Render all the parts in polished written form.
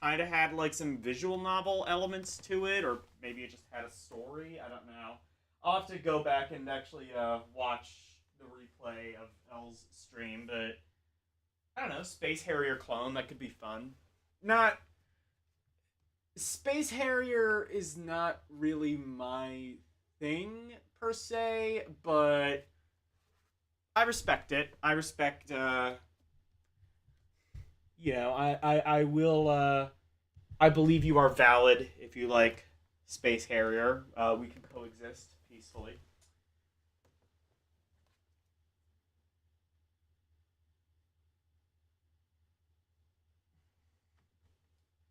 kind of had like some visual novel elements to it, or maybe it just had a story. I don't know. I'll have to go back and actually watch the replay of L's stream, but I don't know, Space Harrier clone, that could be fun. Not Space Harrier is not really my thing per se, but I respect it. I respect I will I believe you are valid if you like Space Harrier. We can coexist peacefully.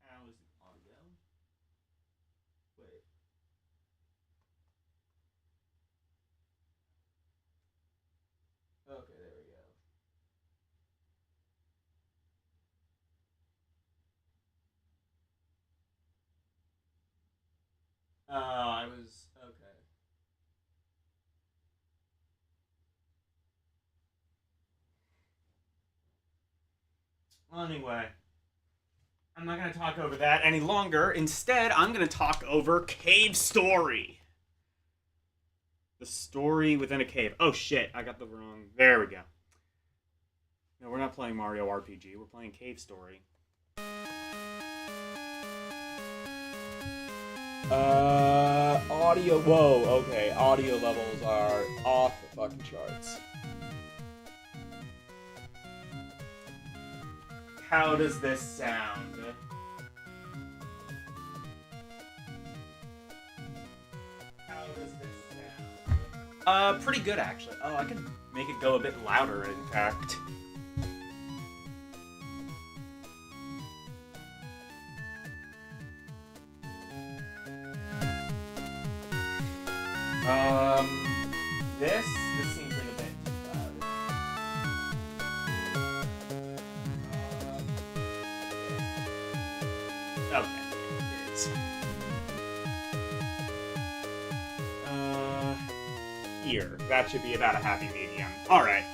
How is the audio? Wait. Okay, there we go. I was okay. Well, anyway, I'm not going to talk over that any longer. Instead, I'm going to talk over Cave Story. The story within a cave. Oh shit, I got the wrong. There we go. No, we're not playing Mario RPG. We're playing Cave Story. Audio. Whoa, okay. Audio levels are off the fucking charts. How does this sound? How does this sound? Pretty good actually. Oh, I can make it go a bit louder, in fact. This seems like a bit too loud. Okay, it is. Here. That should be about a happy medium. Alright.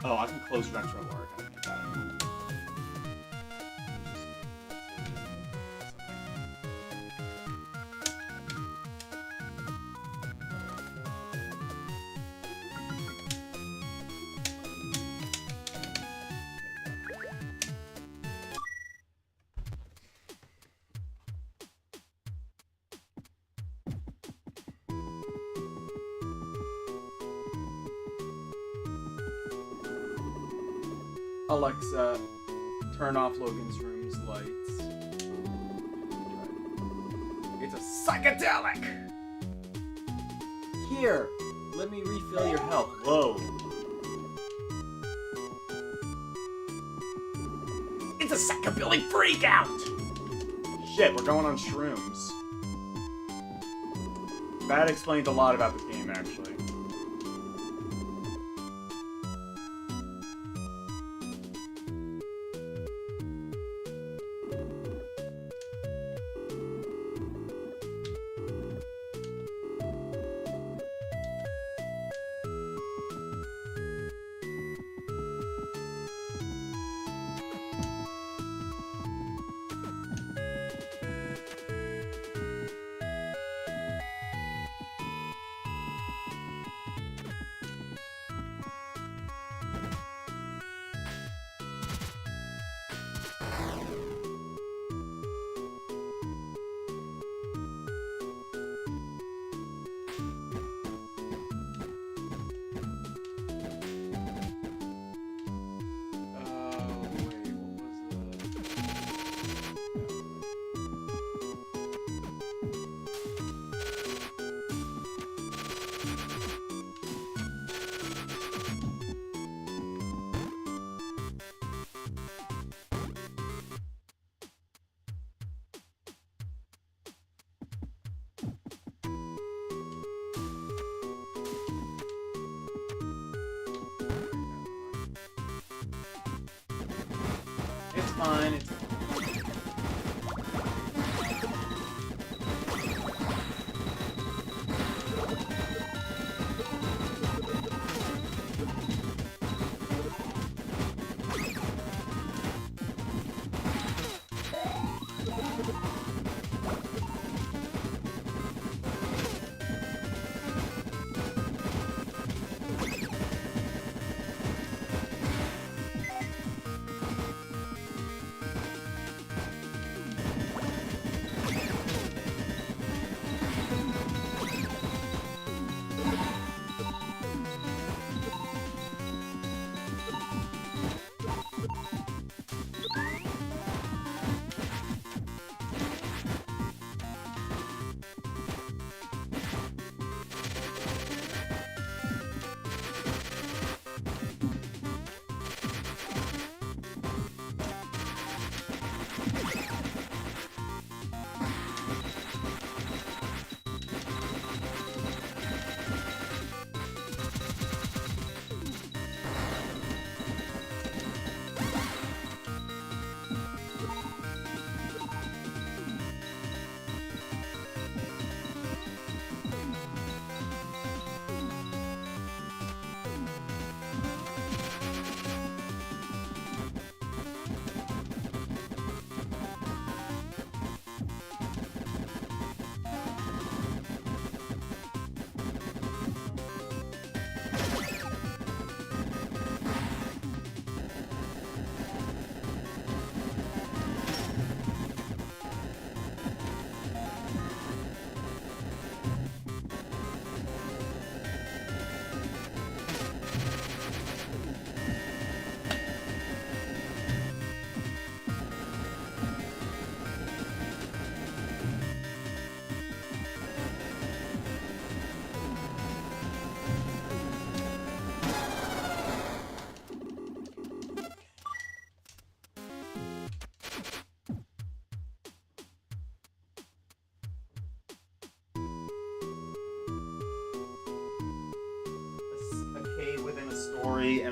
Oh, I can close retro work. I think that. Alexa, turn off Logan's room's lights. It's a psychedelic! Here, let me refill your health. Whoa. It's a psychobilly freakout! Shit, we're going on shrooms. That explains a lot about this game, actually. It's fine. It's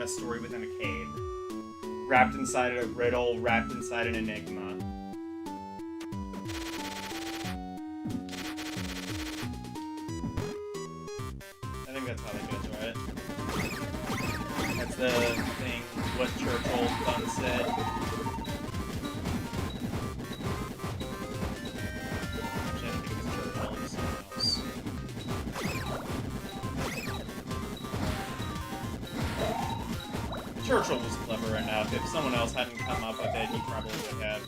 story within a cave. Wrapped inside a riddle, wrapped inside an enigma. I think that's how that goes, right? That's the thing, what Churchill done said. Actually, I think it was Churchill and someone else. Churchill was clever enough. If someone else hadn't come up with it, he probably would have.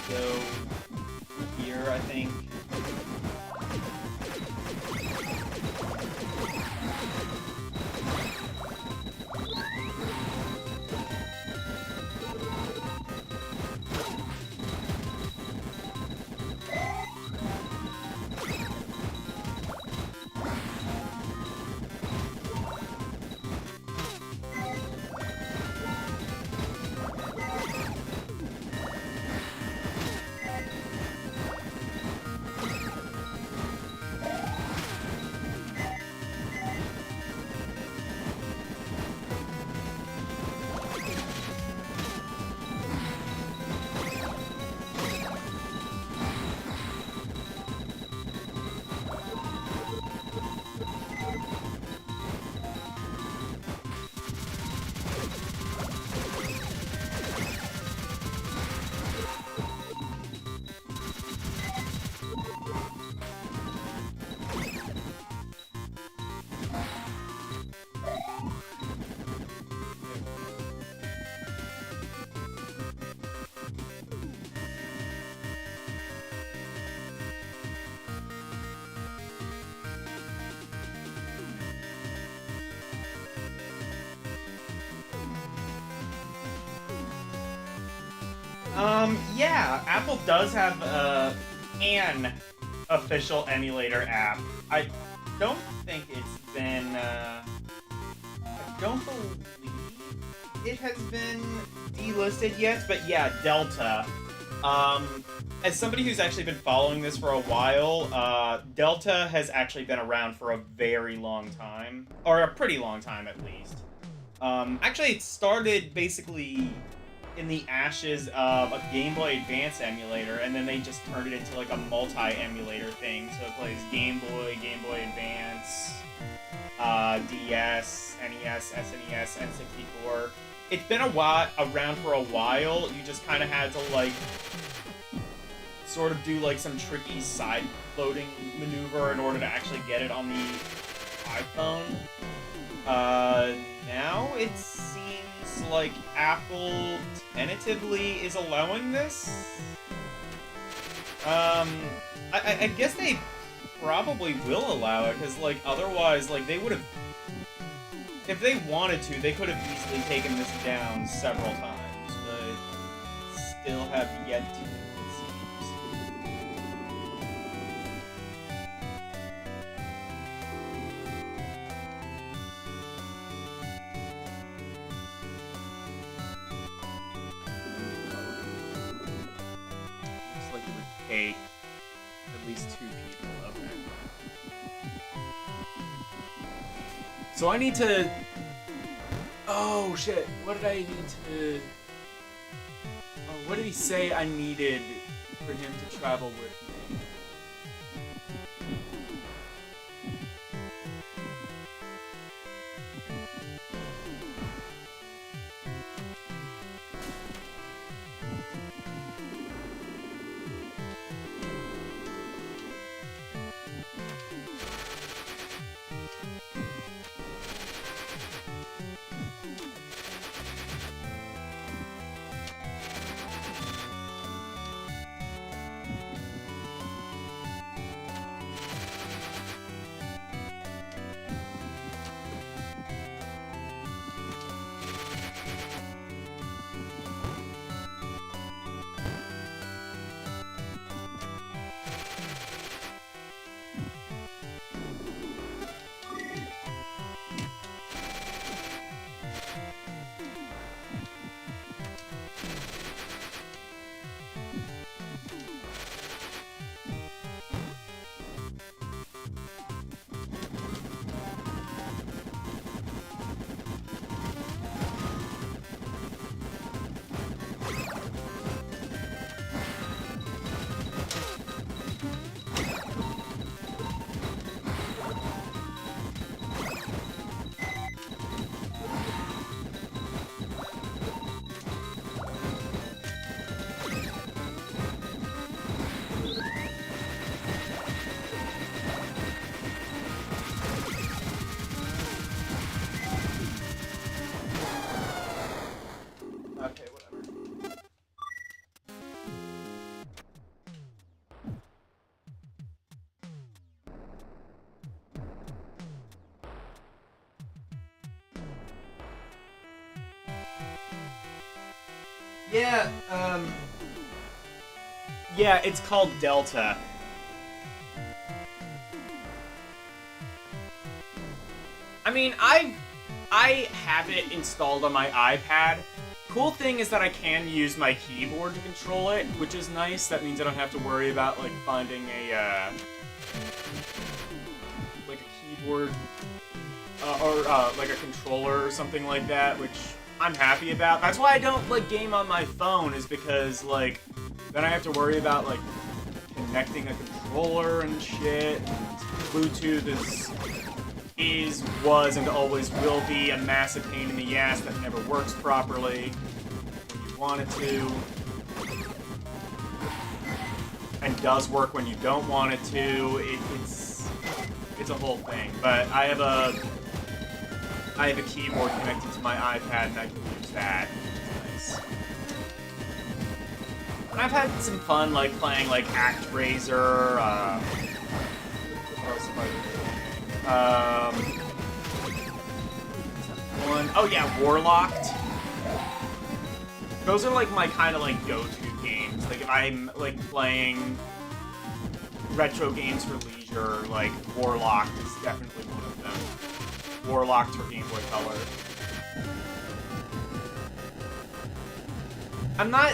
Go here, I think. Yeah, Apple does have an official emulator app. I don't think it's been, I don't believe it has been delisted yet, but yeah, Delta. As somebody who's actually been following this for a while, Delta has actually been around for a very long time, or a pretty long time at least. Actually, it started basically in the ashes of a Game Boy Advance emulator, and then they just turned it into like a multi-emulator thing. So it plays Game Boy, Game Boy Advance, DS, NES, SNES, N64. It's been around for a while. You just kind of had to like sort of do like some tricky side loading maneuver in order to actually get it on the iPhone. Now it seems like Apple tentatively is allowing this. I guess they probably will allow it, because like otherwise, like they would have, if they wanted to, they could have easily taken this down several times, but still have yet to. Take at least 2 people. Okay. So I need to. Oh shit! What did I need to? Oh, what did he say I needed for him to travel with me? Yeah, yeah, it's called Delta. I mean, I have it installed on my iPad. Cool thing is that I can use my keyboard to control it, which is nice. That means I don't have to worry about like finding a like a keyboard or like a controller or something like that, which I'm happy about. That's why I don't like game on my phone, is because like then I have to worry about like connecting a controller and shit. Bluetooth was, and always will be a massive pain in the ass that never works properly when you want it to, and does work when you don't want it to. It's a whole thing. But I have a keyboard connected to my iPad, and I can use that, which is nice. And I've had some fun, like playing like ActRaiser. What else have I been doing? Oh yeah, Warlocked. Those are like my kind of like go-to games. Like if I'm like playing retro games for leisure, like Warlocked is definitely one of them. Warlocked for Game Boy Color. I'm not,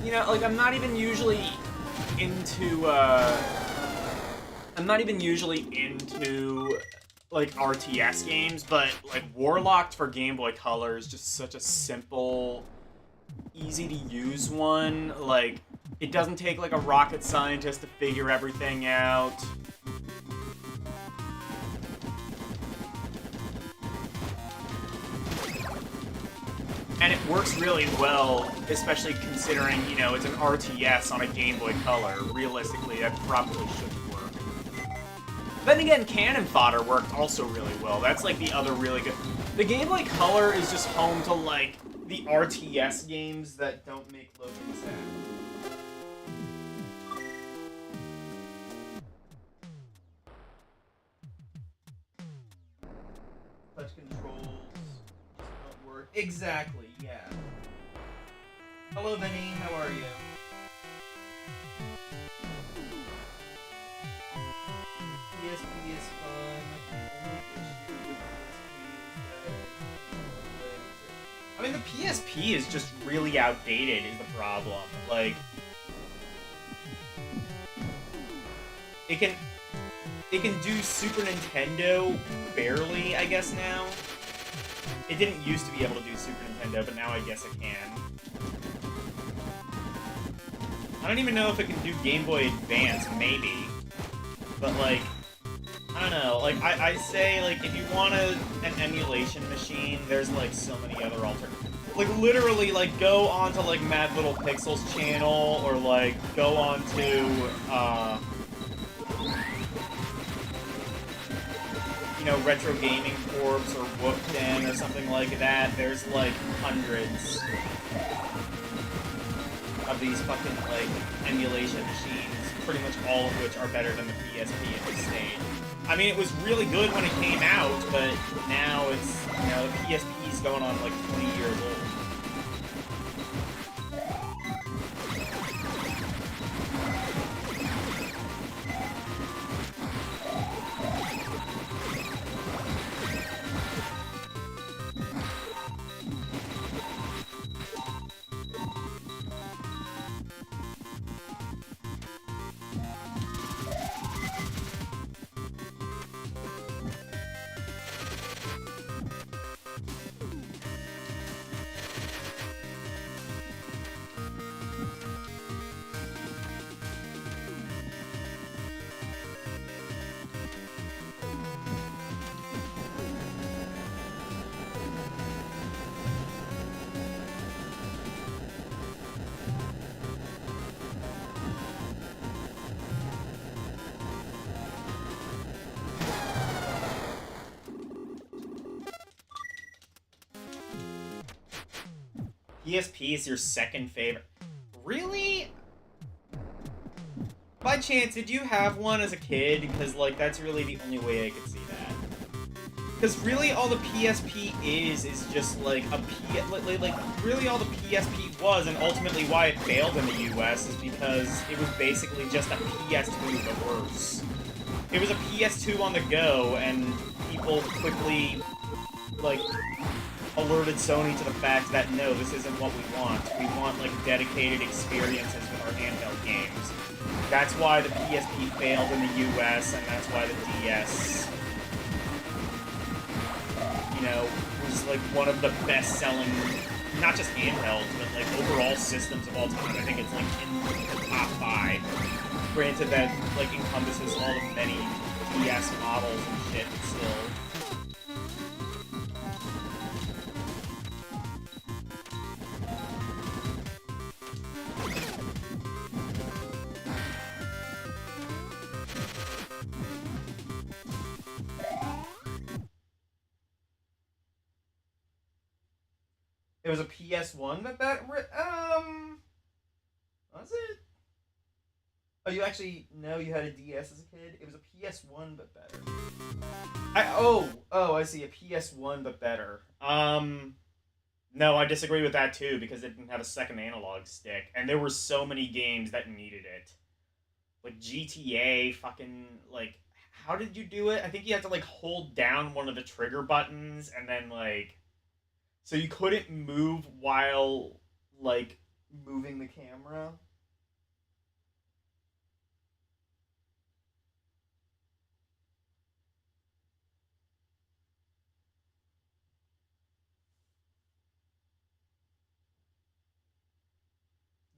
you know, like I'm not even usually into like RTS games, but like Warlocked for Game Boy Color is just such a simple, easy to use one. Like it doesn't take like a rocket scientist to figure everything out. And it works really well, especially considering, you know, it's an RTS on a Game Boy Color. Realistically, that probably should work. Then again, Cannon Fodder worked also really well. That's like the other really good... The Game Boy Color is just home to, like, the RTS games that don't make Logan sad. Touch controls don't work. Exactly, yeah. Hello, Vinny. How are you? PSP is fun. The only issue with PSP is that I mean, the PSP is just really outdated is the problem. Like, it can do Super Nintendo barely, I guess, now. It didn't used to be able to do Super Nintendo, but now I guess it can. I don't even know if it can do Game Boy Advance, maybe. But, like, I don't know. Like, I say, like, if you want an emulation machine, there's, like, so many other alternatives. Like, literally, like, go onto, like, Mad Little Pixel's channel, or, like, go onto, you know, Retro Gaming Corps or Whoop-Den or something like that. There's, like, hundreds of these fucking, like, emulation machines, pretty much all of which are better than the PSP at this stage. I mean, it was really good when it came out, but now it's, you know, the PSP is going on, like, 20 years old. PSP is your second favorite. Really? By chance, did you have one as a kid? Because, like, that's really the only way I could see that. Because really all the PSP is just like a really all the PSP was, and ultimately why it failed in the US, is because it was basically just a PS2 but worse. It was a PS2 on the go, and people quickly, like, alerted Sony to the fact that, no, this isn't what we want. We want, like, dedicated experiences with our handheld games. That's why the PSP failed in the US, and that's why the DS, you know, was, like, one of the best-selling, not just handhelds, but, like, overall systems of all time. I think it's, like, in the top 5. Granted that, like, encompasses all the many DS models and shit still. It was a PS1 that was it? Oh, you actually know you had a DS as a kid? It was a PS1 but better. I see, a PS1 but better. No, I disagree with that too, because it didn't have a second analog stick, and there were so many games that needed it. Like GTA, fucking, like, how did you do it? I think you had to, like, hold down one of the trigger buttons, and then, like, so you couldn't move while, like, moving the camera.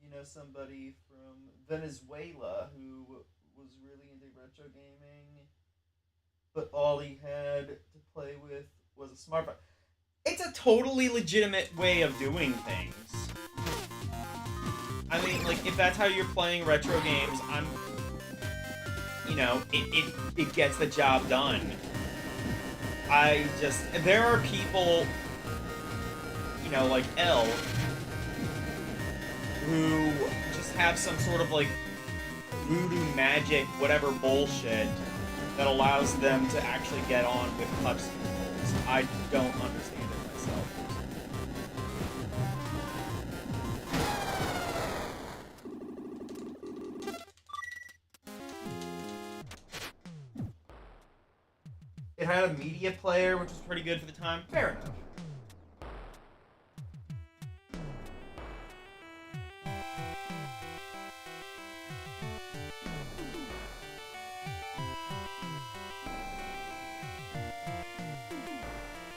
You know somebody from Venezuela who was really into retro gaming, but all he had to play with was a smartphone. It's a totally legitimate way of doing things. I mean, like, if that's how you're playing retro games, you know, it gets the job done. There are people, you know, like L, who just have some sort of, like, voodoo magic, whatever bullshit, that allows them to actually get on with touch controls. I don't understand it myself. It had a media player, which was pretty good for the time. Fair enough.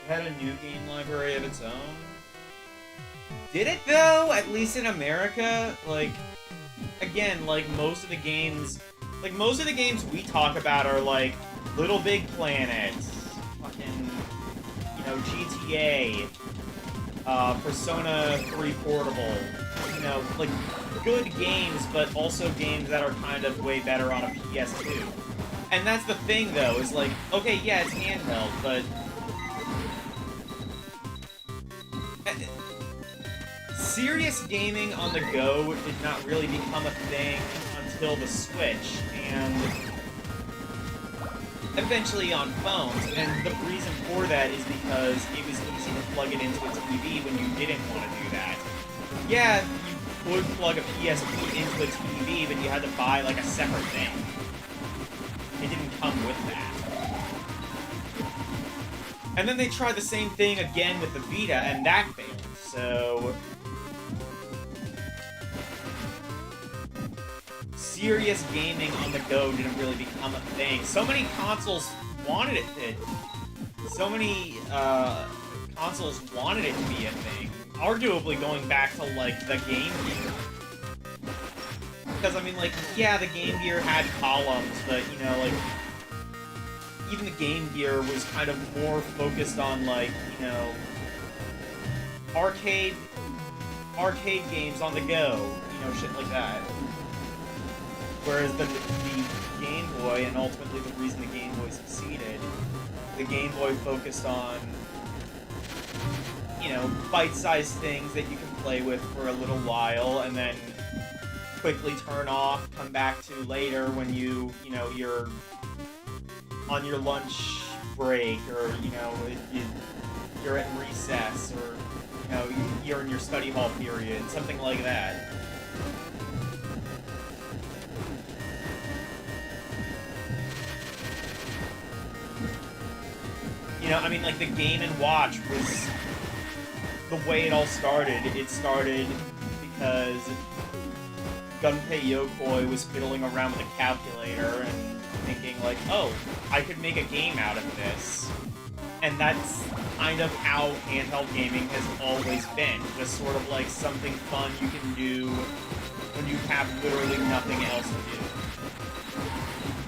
It had a new game library of its own. Did it, though? At least in America? Like, again, like, most of the games we talk about are, like, Little Big Planet, fucking, you know, GTA, Persona 3 Portable, you know, like, good games, but also games that are kind of way better on a PS2. And that's the thing, though, is like, okay, yeah, it's handheld, but serious gaming on the go did not really become a thing until the Switch, and eventually on phones, and the reason for that is because it was easy to plug it into a TV when you didn't want to do that. Yeah, you could plug a PSP into a TV, but you had to buy, like, a separate thing. It didn't come with that. And then they tried the same thing again with the Vita, and that failed, so serious gaming on the go didn't really become a thing. So many consoles wanted it to be a thing. Arguably going back to, like, the Game Gear. Because, I mean, like, yeah, the Game Gear had columns, but, you know, like, even the Game Gear was kind of more focused on, like, you know, arcade games on the go, you know, shit like that. Whereas the Game Boy, and ultimately the reason the Game Boy succeeded, the Game Boy focused on, you know, bite-sized things that you can play with for a little while, and then quickly turn off, come back to later when you know, you're on your lunch break, or, you know, you're at recess, or, you know, you're in your study hall period, something like that. You know, I mean, like, the Game & Watch was... The way it all started, it started because Gunpei Yokoi was fiddling around with a calculator and thinking, like, oh, I could make a game out of this. And that's kind of how handheld gaming has always been. Just sort of like something fun you can do when you have literally nothing else to do.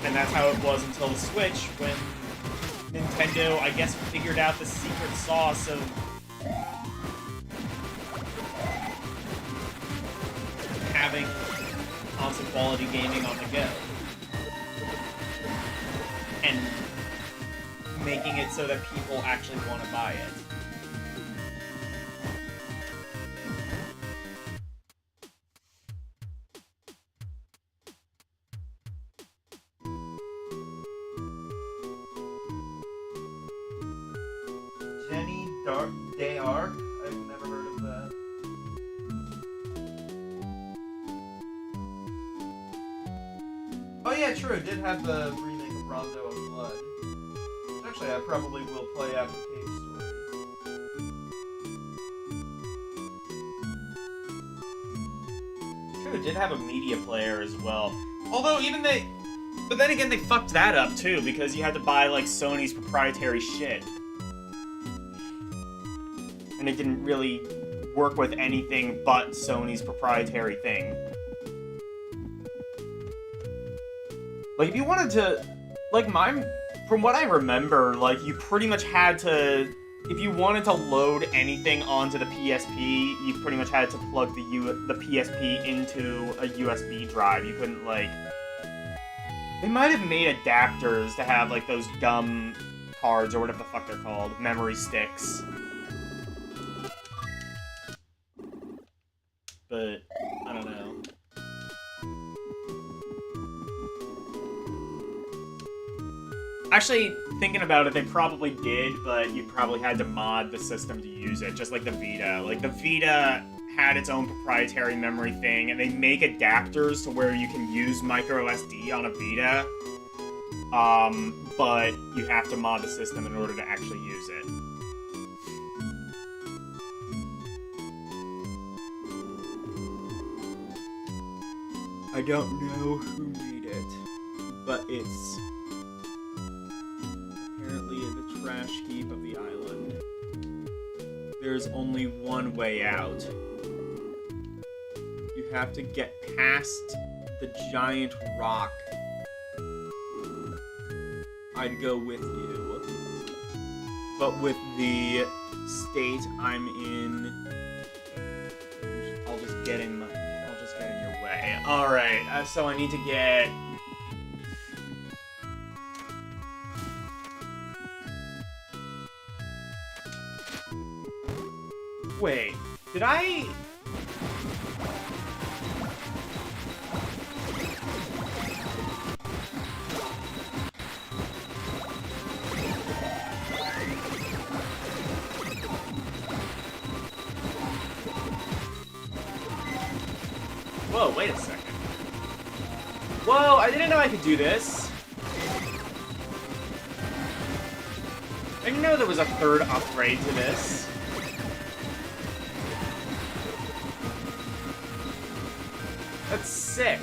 And that's how it was until the Switch, when Nintendo, I guess, figured out the secret sauce of having console quality gaming on the go. And making it so that people actually want to buy it. Jenny D'Arc? I've never heard of that. Oh yeah, true, it did have the remake of Rondo of Blood. Actually, I probably will play after Cave Story. True, it did have a media player as well. Although, but then again, they fucked that up too, because you had to buy, like, Sony's proprietary shit. And it didn't really work with anything but Sony's proprietary thing. Like, if you wanted to... Like, from what I remember, like, you pretty much had to... If you wanted to load anything onto the PSP, you pretty much had to plug the PSP into a USB drive. You couldn't, like... They might have made adapters to have, like, those dumb cards, or whatever the fuck they're called. Memory sticks. But, I don't know. Actually, thinking about it, they probably did, but you probably had to mod the system to use it, just like the Vita. Like, the Vita had its own proprietary memory thing, and they make adapters to where you can use micro SD on a Vita, but you have to mod the system in order to actually use it. I don't know who made it, but it's apparently the trash heap of the island. There's only one way out. You have to get past the giant rock. I'd go with you. But with the state I'm in, I'll just get in your way. Alright, so I need to get... Wait, did I... Whoa, wait a second. Whoa, I didn't know I could do this. I didn't know there was a third upgrade to this. That's sick.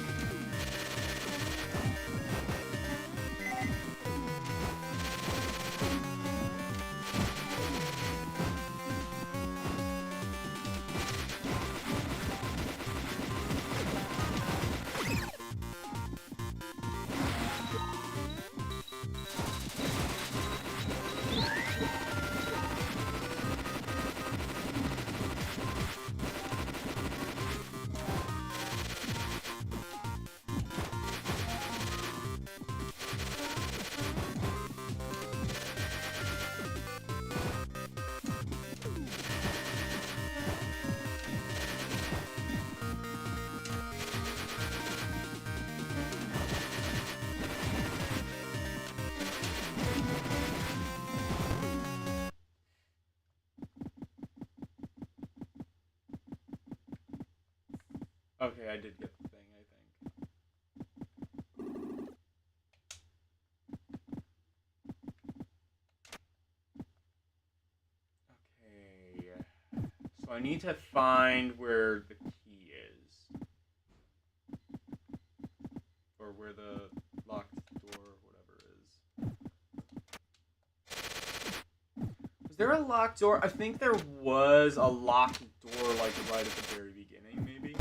Okay, I did get the thing, I think. Okay. So I need to find where the key is. Or where the locked door, whatever is. Was there a locked door? I think there was a locked door, like, right at the very beginning, maybe?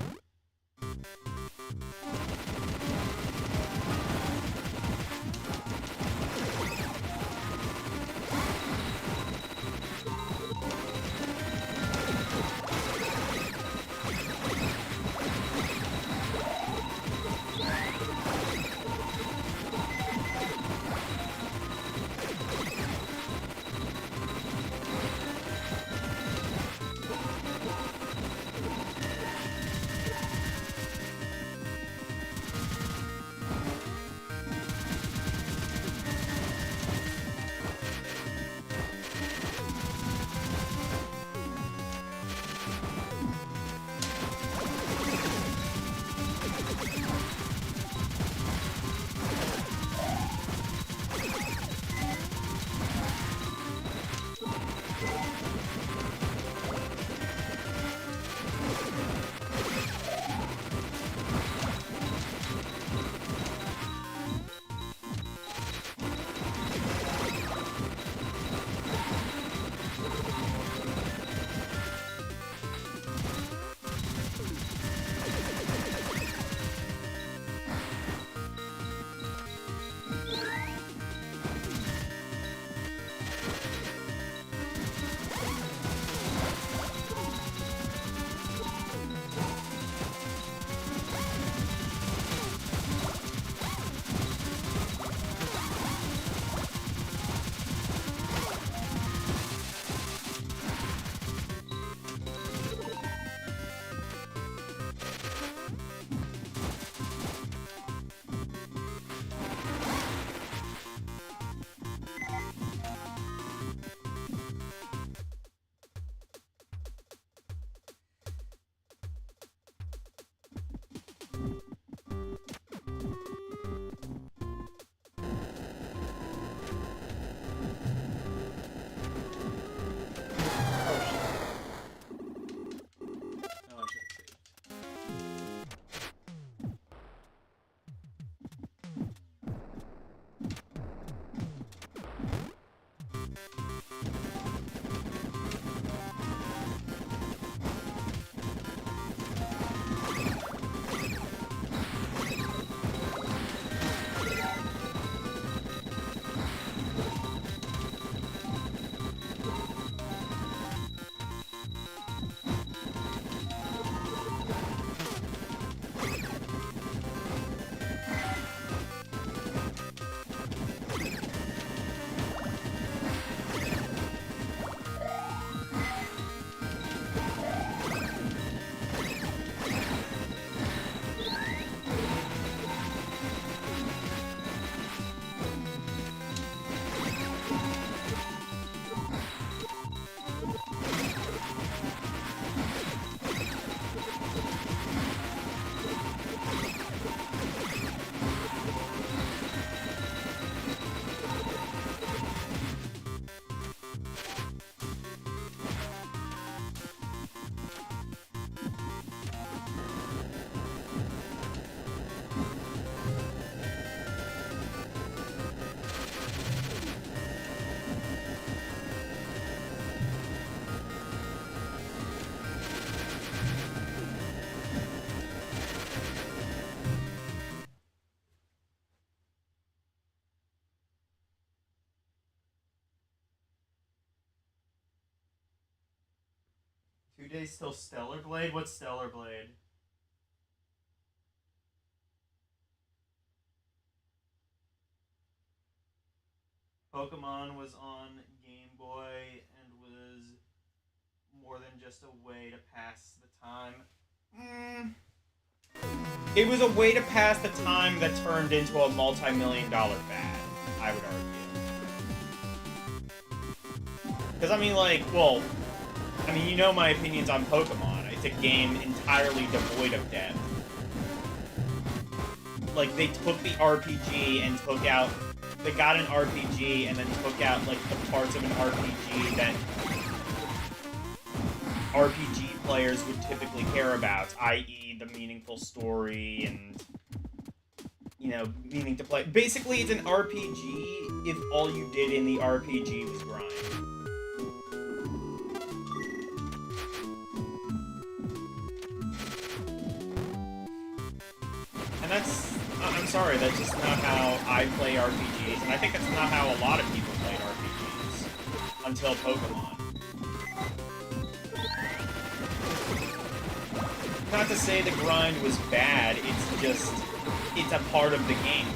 days till Stellar Blade? What's Stellar Blade? Pokemon was on Game Boy and was more than just a way to pass the time. It was a way to pass the time that turned into a multi-million-dollar fad, I would argue. Because, I mean, like, well, I mean, you know my opinions on Pokemon. It's a game entirely devoid of depth. like, they took the RPG and took out... They got an RPG and then took out, like, the parts of an RPG that RPG players would typically care about, i.e. the meaningful story and, you know, meaning to play. Basically, it's an RPG if all you did in the RPG was grind. And that's... I'm sorry, that's just not how I play RPGs, and I think that's not how a lot of people played RPGs until Pokemon. Not to say the grind was bad, it's just, it's a part of the game.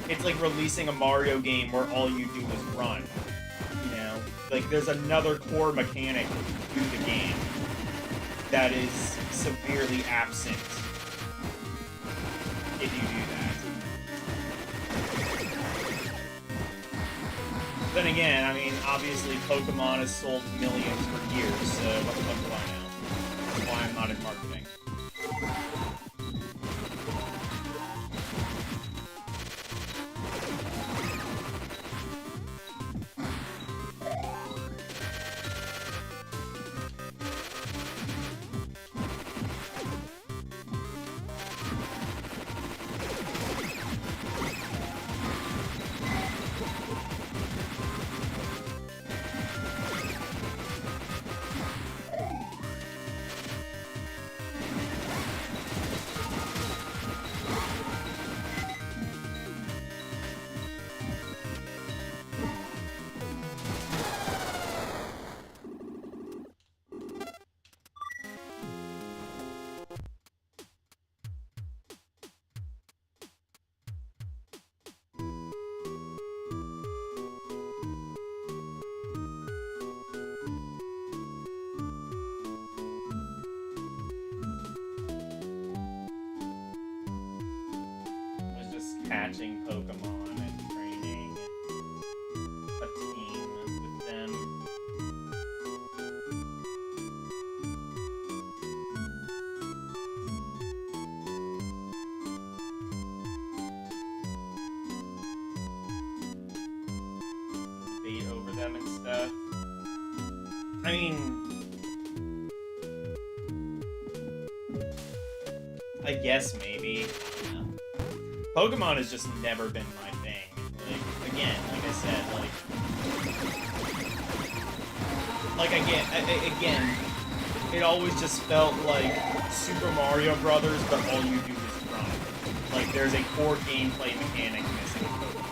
It's like releasing a Mario game where all you do is run, you know? Like, there's another core mechanic to the game that is severely absent if you do that. Then again, I mean, obviously Pokemon has sold millions for years, so what the fuck do I know? That's why I'm not in marketing. Catching Pokemon and training a team with them. Debate over them and stuff. I mean, I guess maybe. Pokemon has just never been my thing. Like, again, like I said, again, it always just felt like Super Mario Brothers, but all you do is run. Like, there's a core gameplay mechanic missing in Pokemon.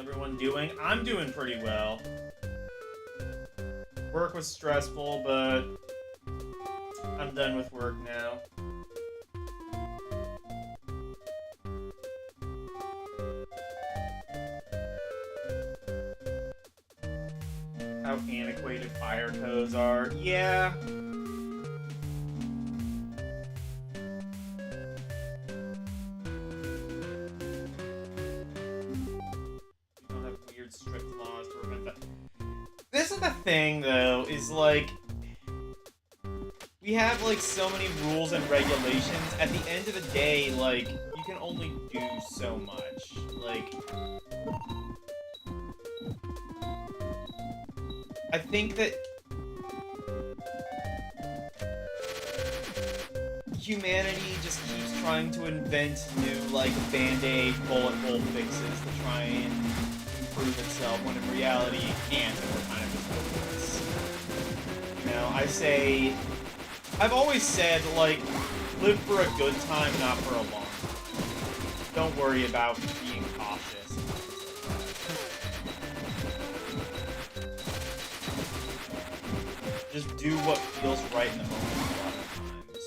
everyone doing? I'm doing pretty well. Work was stressful, but I'm done with work now. How antiquated fire codes are. Yeah. We don't have weird strict laws to prevent that. This is the thing, though, is like, we have like so many rules and regulations. At the end of the day, like, you can only do so much. Like, I think that humanity just keeps trying to invent new, like, band-aid, bullet hole fixes to try and improve itself, when in reality it can't, and we're kind of just hopeless. You know, I've always said, like, live for a good time, not for a long time. Don't worry about being cautious. Just do what feels right in the moment a lot of times.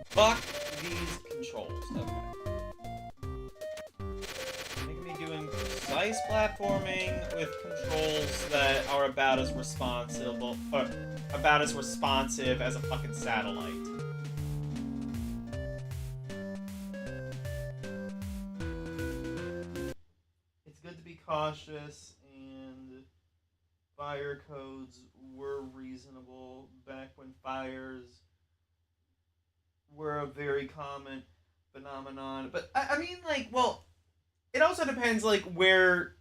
Fuck these controls. Okay. Making me doing precise platforming with controls that are about as responsive as a fucking satellite. It's good to be cautious, and fire codes were reasonable back when fires were a very common phenomenon. But I mean, like, well, it also depends, like, where.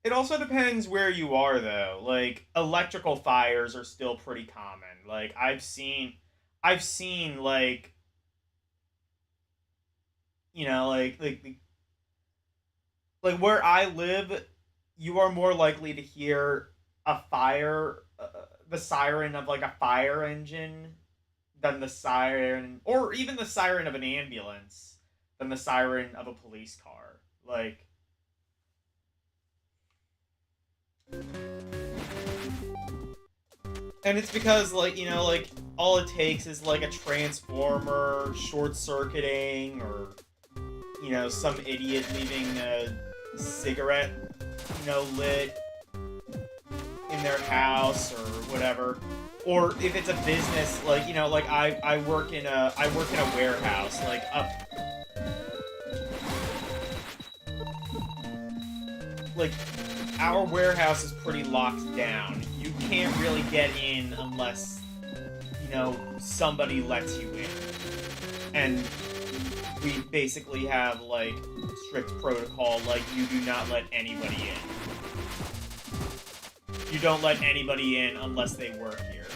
It also depends where you are, though. Like, electrical fires are still pretty common. Like, I've seen, like, you know, like where I live, you are more likely to hear a fire, the siren of like a fire engine than the siren, or even the siren of an ambulance, than the siren of a police car. Like, and it's because, like, you know, like, all it takes is like a transformer short circuiting, or, you know, some idiot leaving a cigarette, you know, lit in their house or whatever. Or if it's a business, like, you know, like I work in a warehouse, like our warehouse is pretty locked down. You can't really get in unless, you know, somebody lets you in. And we basically have, like, strict protocol, like, you do not let anybody in. You don't let anybody in unless they work here.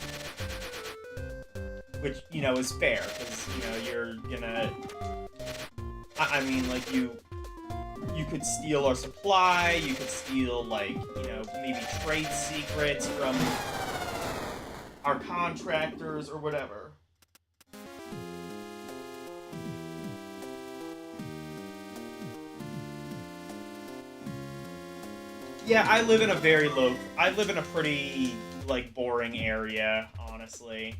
Which, you know, is fair, because, you know, you're gonna... I mean, like, you could steal our supply, you could steal, like, you know, maybe trade secrets from our contractors or whatever. Yeah, I live in a very low... I live in a pretty, like, boring area, honestly.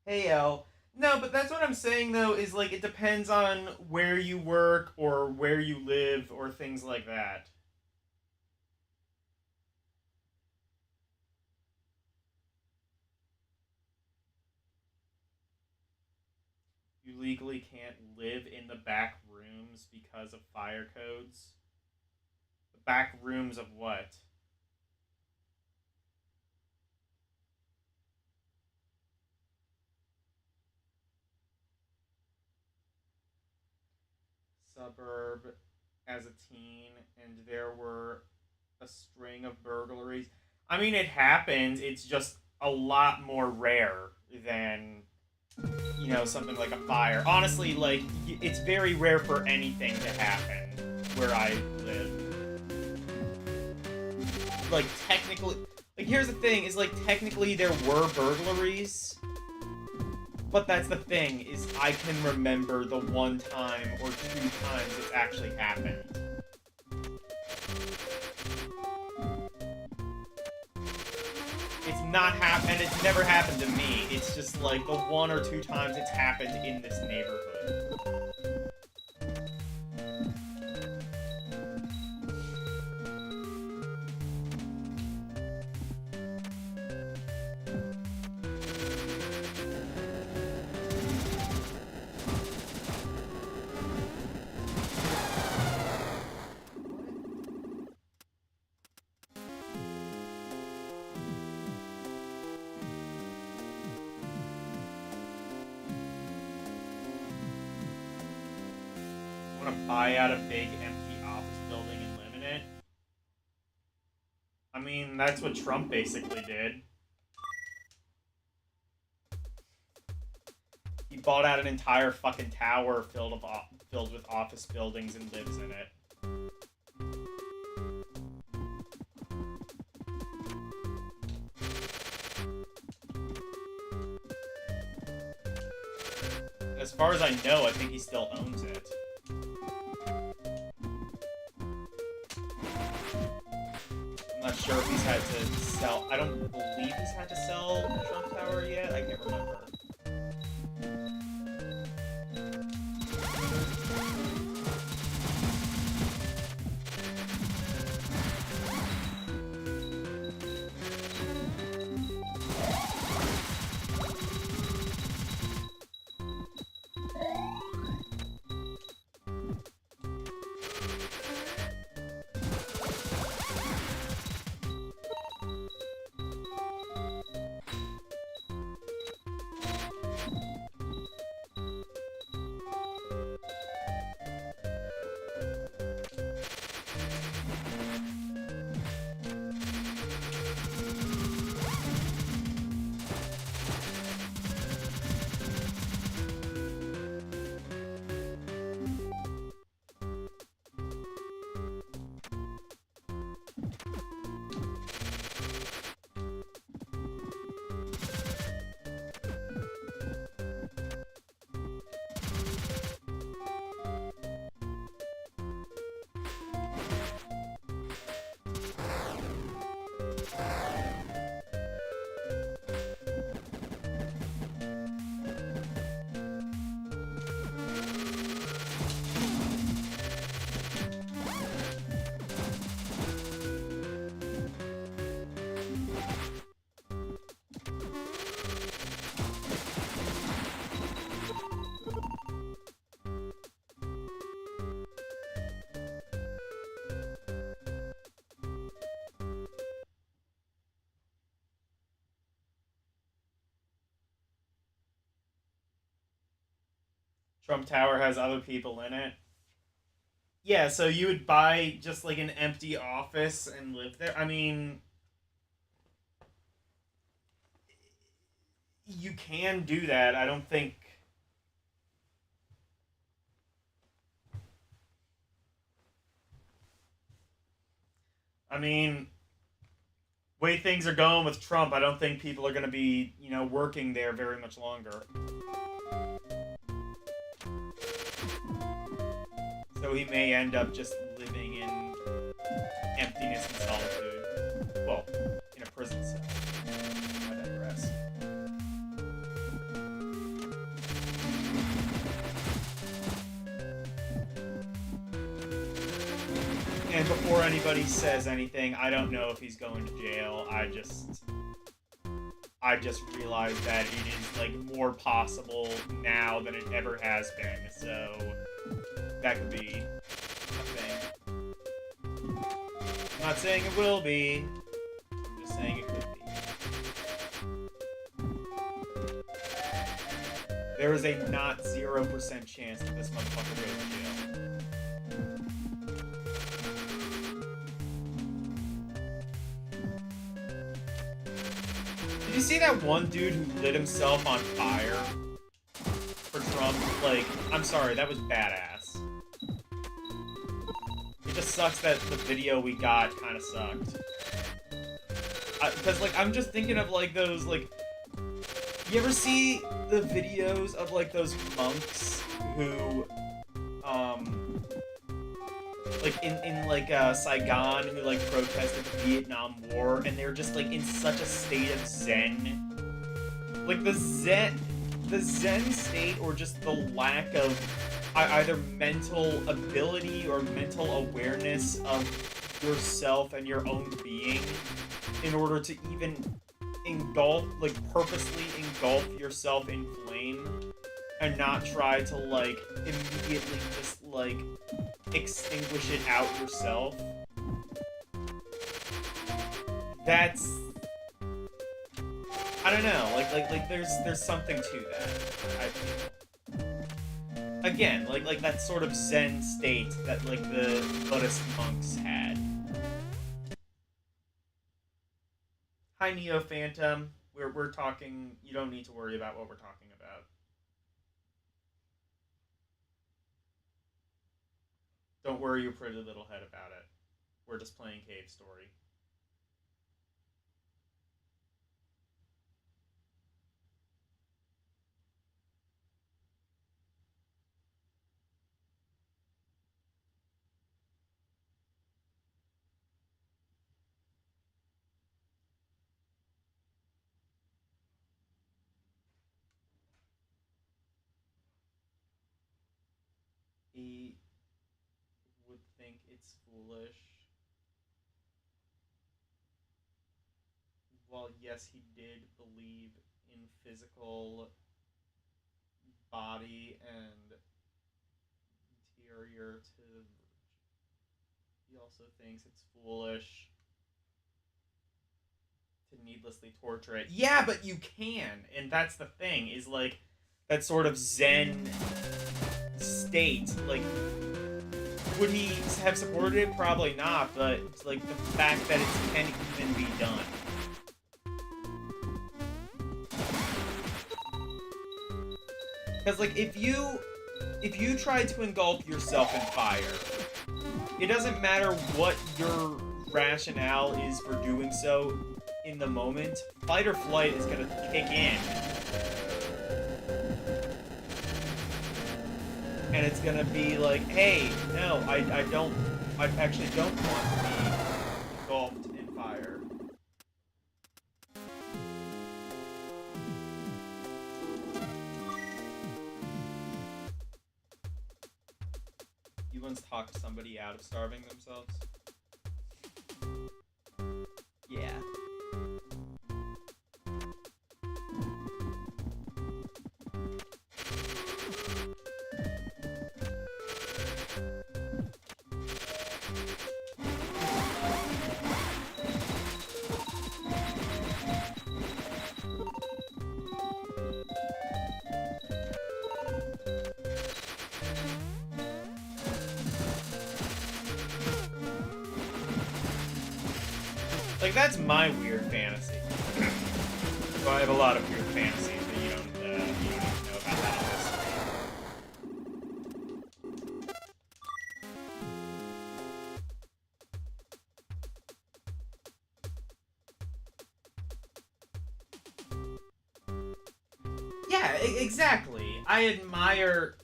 Hey, L. No, but that's what I'm saying, though, is, like, it depends on where you work or where you live or things like that. You legally can't live in the back rooms because of fire codes. The back rooms of what? Suburb as a teen, and there were a string of burglaries. I mean, it happens. It's just a lot more rare than, you know, something like a fire. Honestly, like, it's very rare for anything to happen where I live. Like, technically, like, here's the thing, is, like, technically there were burglaries, but that's the thing, is I can remember the one time or two times it's actually happened. It's not happened, it's never happened to me. It's just like the one or two times it's happened in this neighborhood. Buy out a big empty office building and live in it. I mean, that's what Trump basically did. He bought out an entire fucking tower filled with office buildings and lives in it. As far as I know, I think he still owns it. I'm not sure if he's had to sell... I don't believe he's had to sell Trump Tower yet. I can't remember. Trump Tower has other people in it. Yeah, so you would buy just like an empty office and live there. I mean, you can do that. I don't think. I mean, way things are going with Trump, I don't think people are going to be, working there very much longer. So he may end up just living in emptiness and solitude. Well, in a prison cell. I digress. And before anybody says anything, I don't know if he's going to jail. I just realized that it is like more possible now than it ever has been. So that could be a thing. I'm not saying it will be. I'm just saying it could be. There is a not 0% chance that this motherfucker goes to jail. Did you see that one dude who lit himself on fire for Trump? Like, I'm sorry, that was badass. It just sucks that the video we got kind of sucked. Because, like, I'm just thinking of, like, those, like... You ever see the videos of, like, those monks who, like, in Saigon, who, like, protested the Vietnam War, and they're just, like, in such a state of zen. Like, the zen state, or just the lack of either mental ability or mental awareness of yourself and your own being in order to even purposely engulf yourself in flame and not try to, like, immediately just, like, extinguish it out yourself. That's... I don't know, like there's something to that, I feel. Again, like that sort of zen state that, like, the Buddhist monks had. Hi, Neo Phantom. We're talking... You don't need to worry about what we're talking about. Don't worry your pretty little head about it. We're just playing Cave Story. He would think it's foolish. Well, yes, he did believe in physical body and interior to... He also thinks it's foolish to needlessly torture it. Yeah, but you can, and that's the thing, is, like, that sort of zen state, like, would he have supported it? Probably not, but it's like the fact that it can even be done. Because, like, if you try to engulf yourself in fire, it doesn't matter what your rationale is for doing so in the moment, fight or flight is gonna kick in. And it's gonna be like, hey, no, I actually don't want to be engulfed in fire. You once talked somebody out of starving themselves? Yeah. Like, that's my weird fantasy. So I have a lot of weird fantasies that you don't even know about that on this. Yeah, exactly. I admire...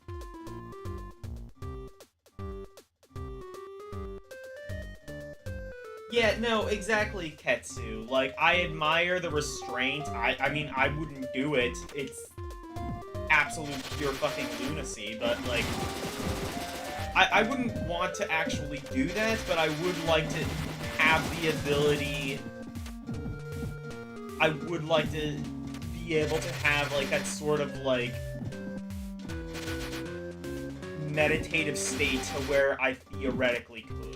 Yeah, no, exactly, Ketsu. Like, I admire the restraint. I mean, I wouldn't do it. It's absolute pure fucking lunacy, but, like... I wouldn't want to actually do that, but I would like to have the ability... I would like to be able to have, like, that sort of, like... meditative state to where I theoretically could.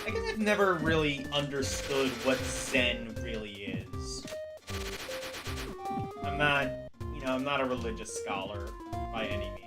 I guess I've never really understood what Zen really is. I'm not, I'm not a religious scholar by any means.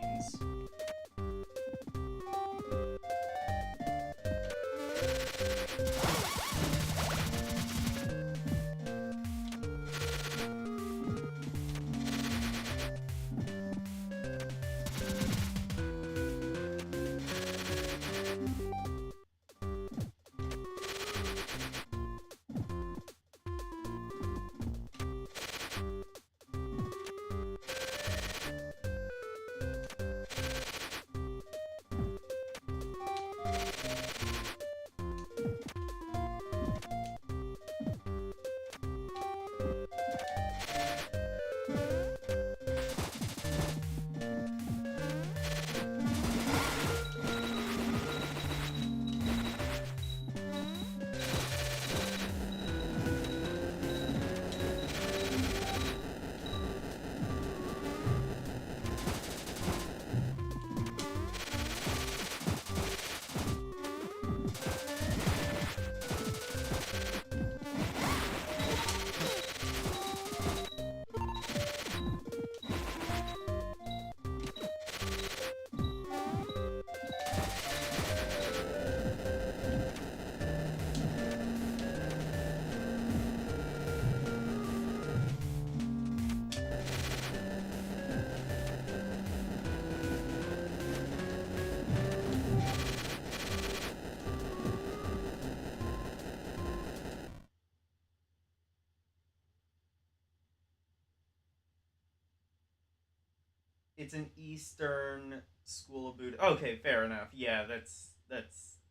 It's an Eastern school of Buddha. Okay, fair enough. Yeah, that's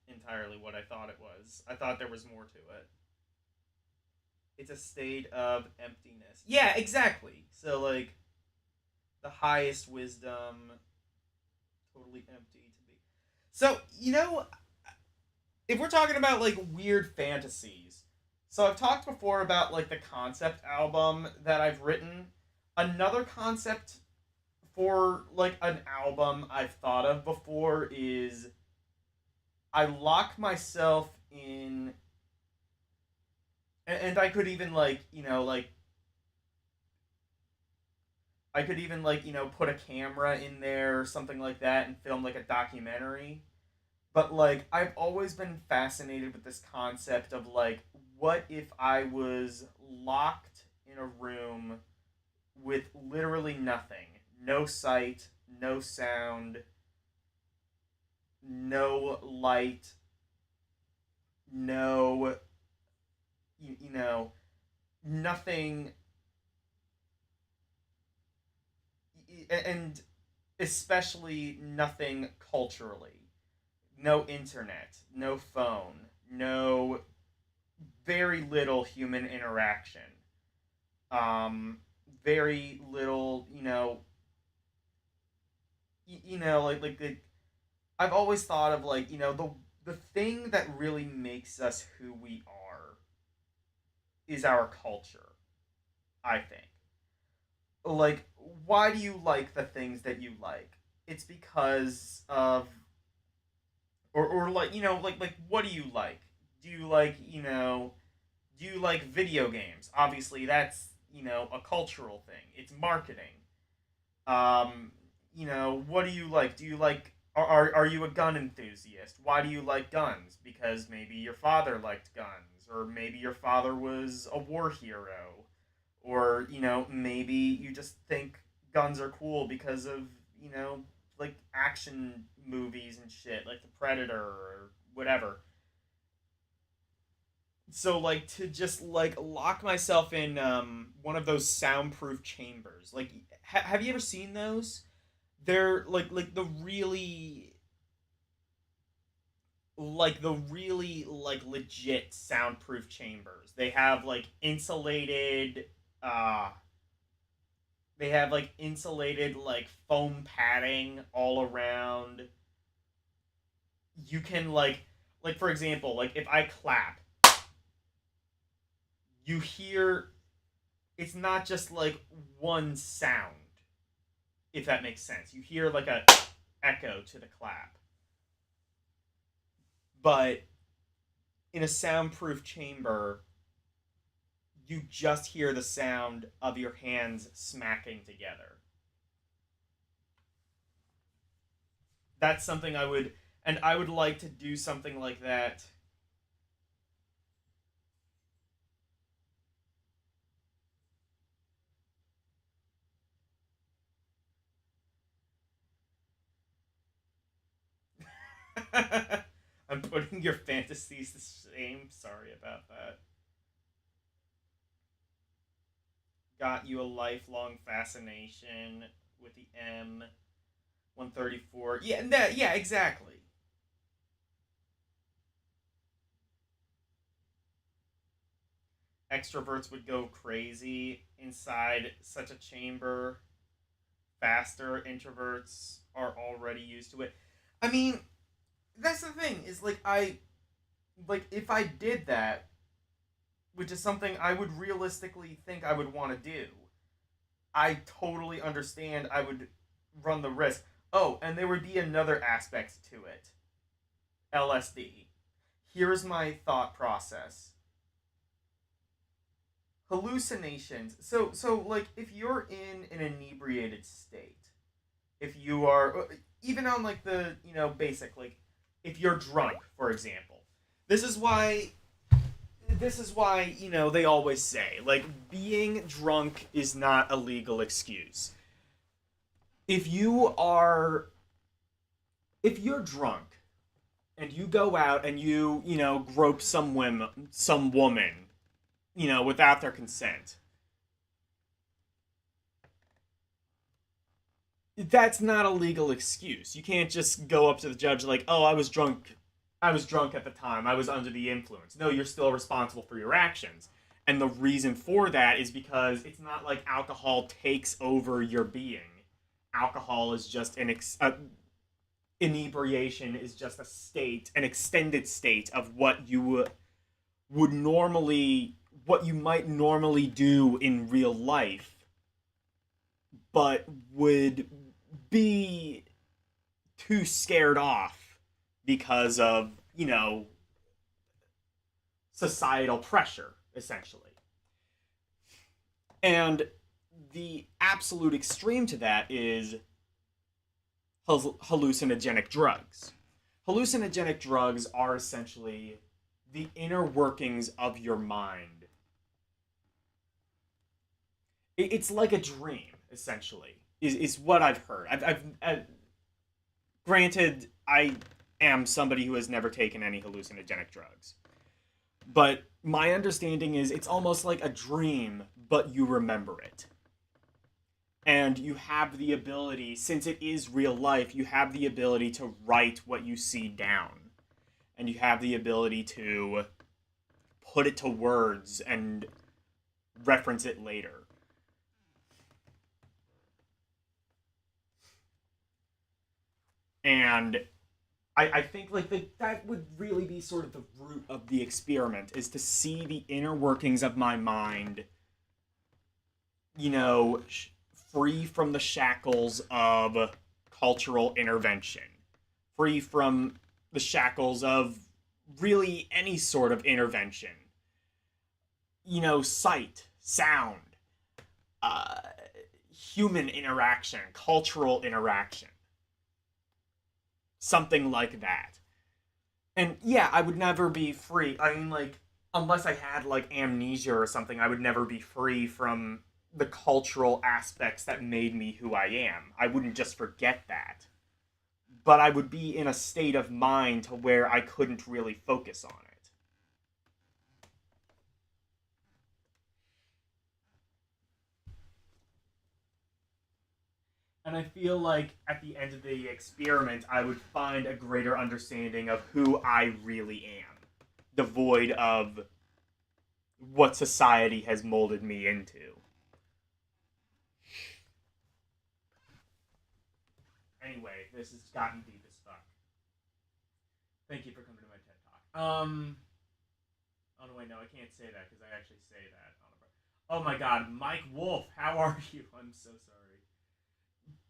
entirely what I thought it was. I thought there was more to it. It's a state of emptiness. Yeah, exactly. So like the highest wisdom, totally empty to be. So, if we're talking about like weird fantasies, so I've talked before about like the concept album that I've written. Another concept for like an album I've thought of before is I lock myself in, and I could even like I could even like put a camera in there or something like that and film like a documentary. But like I've always been fascinated with this concept of like what if I was locked in a room with literally nothing. No sight, no sound, no light, no nothing, and especially nothing culturally. No internet, no phone, no very little human interaction. Um, very little, I've always thought of like the thing that really makes us who we are is our culture. I think. Like, why do you like the things that you like? It's because of, or like what do you like? Do you like do you like video games? Obviously, that's a cultural thing. It's marketing. Um, what do you like? Do you like are you a gun enthusiast? Why do you like guns? Because maybe your father liked guns, or maybe your father was a war hero, or maybe you just think guns are cool because of like action movies and shit, like the Predator or whatever. So like to just like lock myself in one of those soundproof chambers. Like have you ever seen those? They're like the really like legit soundproof chambers. Uh they have like insulated like foam padding all around. You can like for example, like if I clap, you hear it's not just like one sound, if that makes sense. You hear like a echo to the clap. But in a soundproof chamber, you just hear the sound of your hands smacking together. That's something I would like to do something like that. I'm putting your fantasies the same. Sorry about that. Got you a lifelong fascination with the M 134. Yeah, yeah, exactly. Extroverts would go crazy inside such a chamber faster. Introverts are already used to it. I mean, that's the thing is like if I did that, which is something I would realistically think I would want to do, I totally understand I would run the risk. Oh, and there would be another aspect to it. LSD. Here's my thought process. Hallucinations. So like if you're in an inebriated state, if you are even on like the, basic like if you're drunk, for example. This is why they always say like being drunk is not a legal excuse. If you are if you're drunk and you go out and grope some woman, without their consent, that's not a legal excuse. You can't just go up to the judge like, "Oh, I was drunk. I was drunk at the time. I was under the influence." No, you're still responsible for your actions. And the reason for that is because it's not like alcohol takes over your being. Alcohol is just inebriation is just a state, an extended state of what you would normally what you might normally do in real life, but would be too scared off because of, societal pressure, essentially. And the absolute extreme to that is hallucinogenic drugs. Hallucinogenic drugs are essentially the inner workings of your mind. It's like a dream, essentially, is what I've heard. Granted, I am somebody who has never taken any hallucinogenic drugs. But my understanding is it's almost like a dream, but you remember it. And you have the ability, since it is real life, you have the ability to write what you see down. And you have the ability to put it to words and reference it later. And I think like that would really be sort of the root of the experiment, is to see the inner workings of my mind, you know, free from the shackles of cultural intervention, free from the shackles of really any sort of intervention. You know, sight, sound, uh, human interaction, cultural interaction, something like that. And yeah, I would never be free. I mean, like, unless I had like amnesia or something, I would never be free from the cultural aspects that made me who I am. I wouldn't just forget that. But I would be in a state of mind to where I couldn't really focus on it. And I feel like at the end of the experiment, I would find a greater understanding of who I really am, devoid of what society has molded me into. Anyway, this has gotten deep as fuck. Thank you for coming to my TED Talk. Oh no, wait, no, I can't say that because I actually say that on a. Oh my God, Mike Wolf, how are you? I'm so sorry.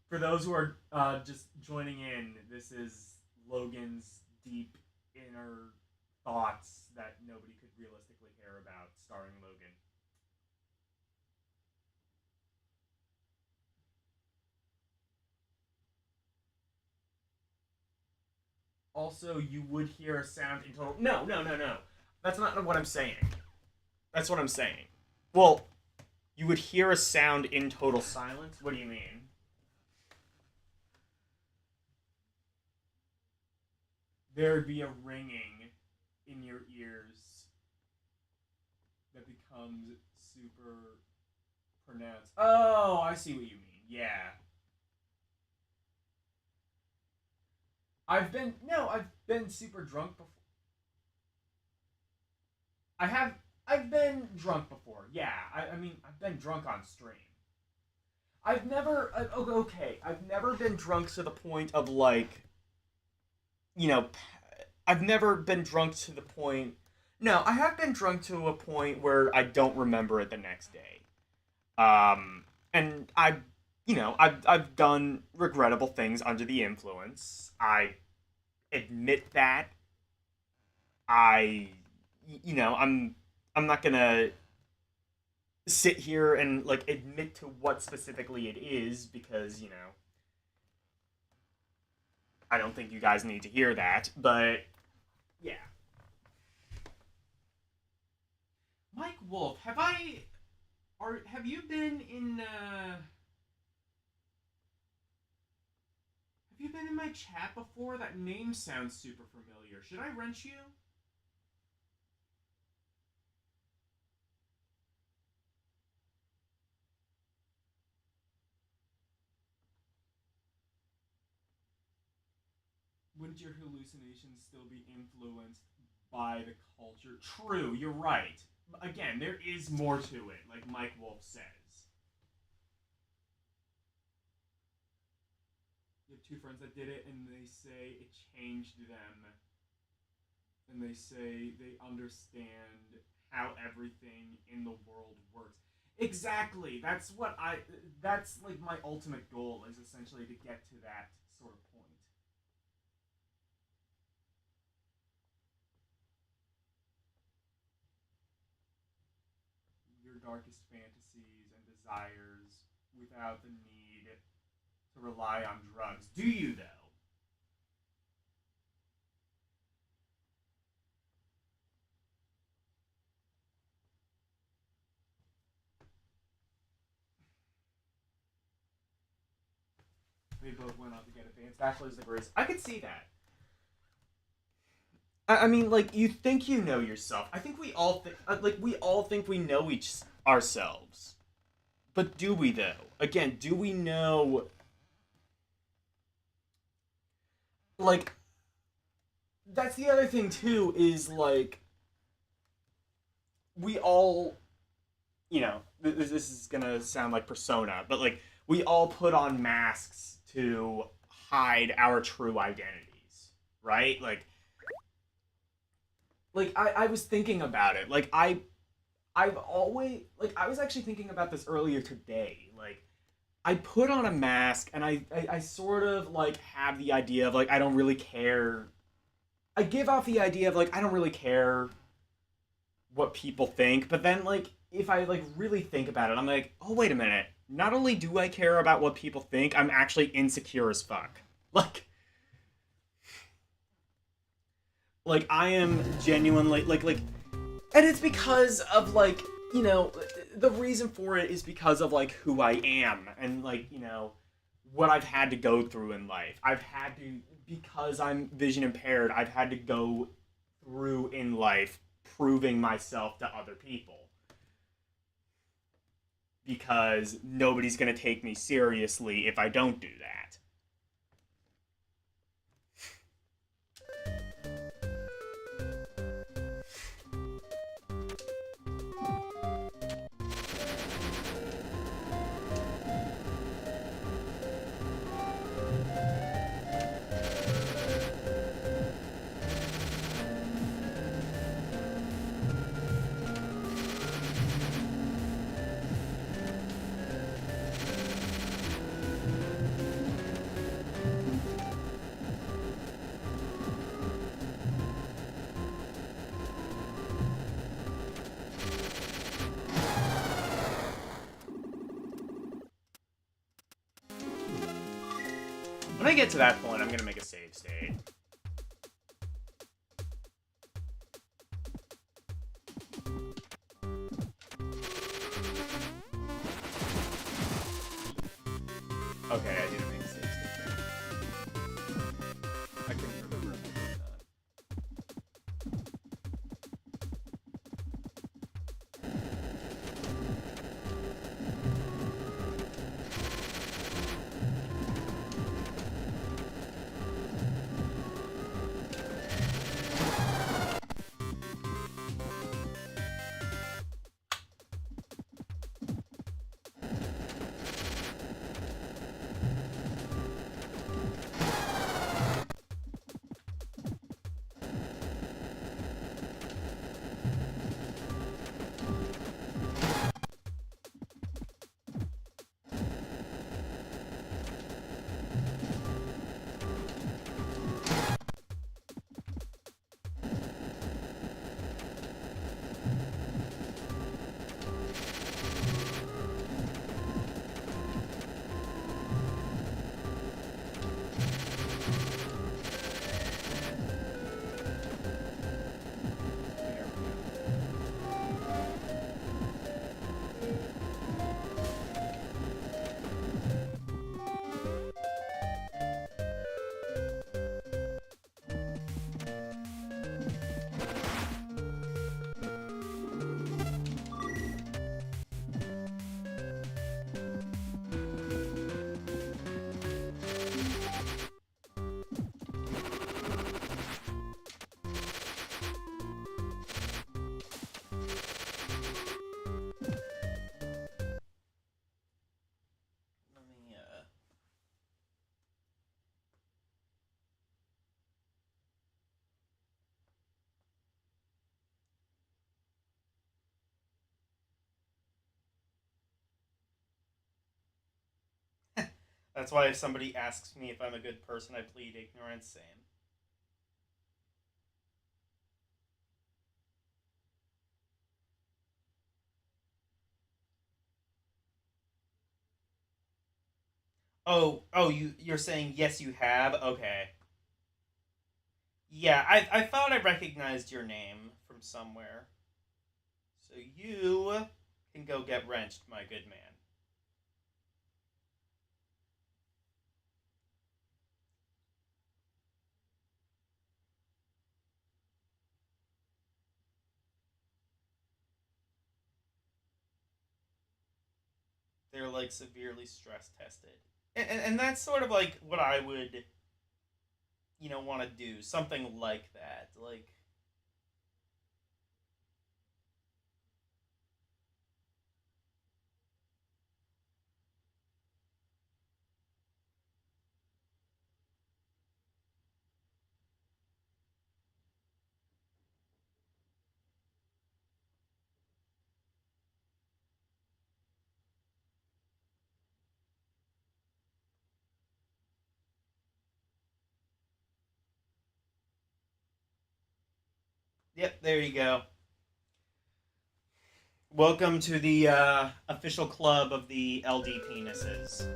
For those who are just joining in, this is Logan's deep inner thoughts that nobody could realistically care about, starring Logan. Also, you would hear a sound in total. No, no, no, no. That's not what I'm saying. That's what I'm saying. Well, you would hear a sound in total silence. What do you mean? There'd be a ringing in your ears that becomes super pronounced. Oh, I see what you mean. Yeah. I've been super drunk before. I have I've been drunk before. Yeah. I mean, I've been drunk on stream. I've never okay, I've never been drunk to the point of like, you know, I've never been drunk to the point. No, I have been drunk to a point where I don't remember it the next day. And I've done regrettable things under the influence. I admit that. I, I'm not gonna sit here and like admit to what specifically it is because I don't think you guys need to hear that. But yeah, Mike Wolf, have you been in have you been in my chat before? That name sounds super familiar. Should I wrench you? Wouldn't your hallucinations still be influenced by the culture? True, you're right. Again, there is more to it, like Mike Wolf says. You have two friends that did it, and they say it changed them, and they say they understand how everything in the world works. Exactly. That's like my ultimate goal is essentially to get to that sort of point. Your darkest fantasies and desires without the need to rely on drugs. Do you though? They both went on to get advanced bachelor's degrees. I could see that. I mean, like you think you know yourself. I think we all think, like we all think we know each ourselves. But do we though? Again, do we know? Like that's the other thing too. Is like we all this is gonna sound like Persona, but like we all put on masks to hide our true identities, right? Like I was thinking about it. I've always like I was actually thinking about this earlier today. Like I put on a mask and I sort of like have the idea of like I don't really care. I give off the idea of like I don't really care what people think, but then like if I like really think about it, I'm like, oh wait a minute. Not only do I care about what people think, I'm actually insecure as fuck. Like I am genuinely and it's because of the reason for it is because of like who I am and what I've had to go through in life. I've had to because I'm vision impaired, I've had to go through in life proving myself to other people because nobody's going to take me seriously if I don't do that. When I get to that point, I'm going to make a save state. Okay, I didn't make a save state there. I couldn't remember if I did that. Let me, That's why if somebody asks me if I'm a good person, I plead ignorance. Same. Oh, you're saying yes, you have. Okay. Yeah, I thought I recognized your name from somewhere. So you can go get wrenched, my good man. They're like severely stress tested, and that's sort of like what I would want to do something like that. Yep, there you go. Welcome to the official club of the LD penises.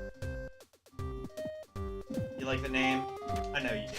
You like the name? I know you do.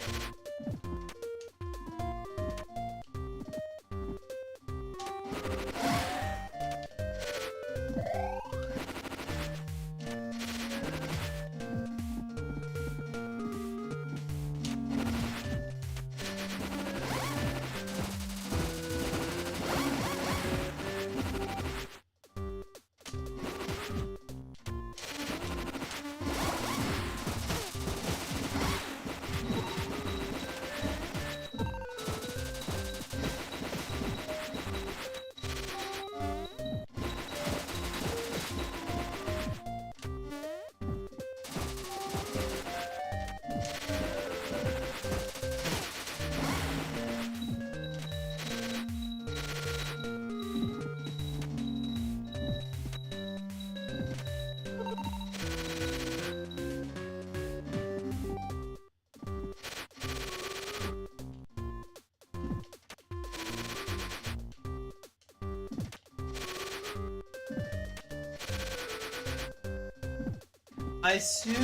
I assume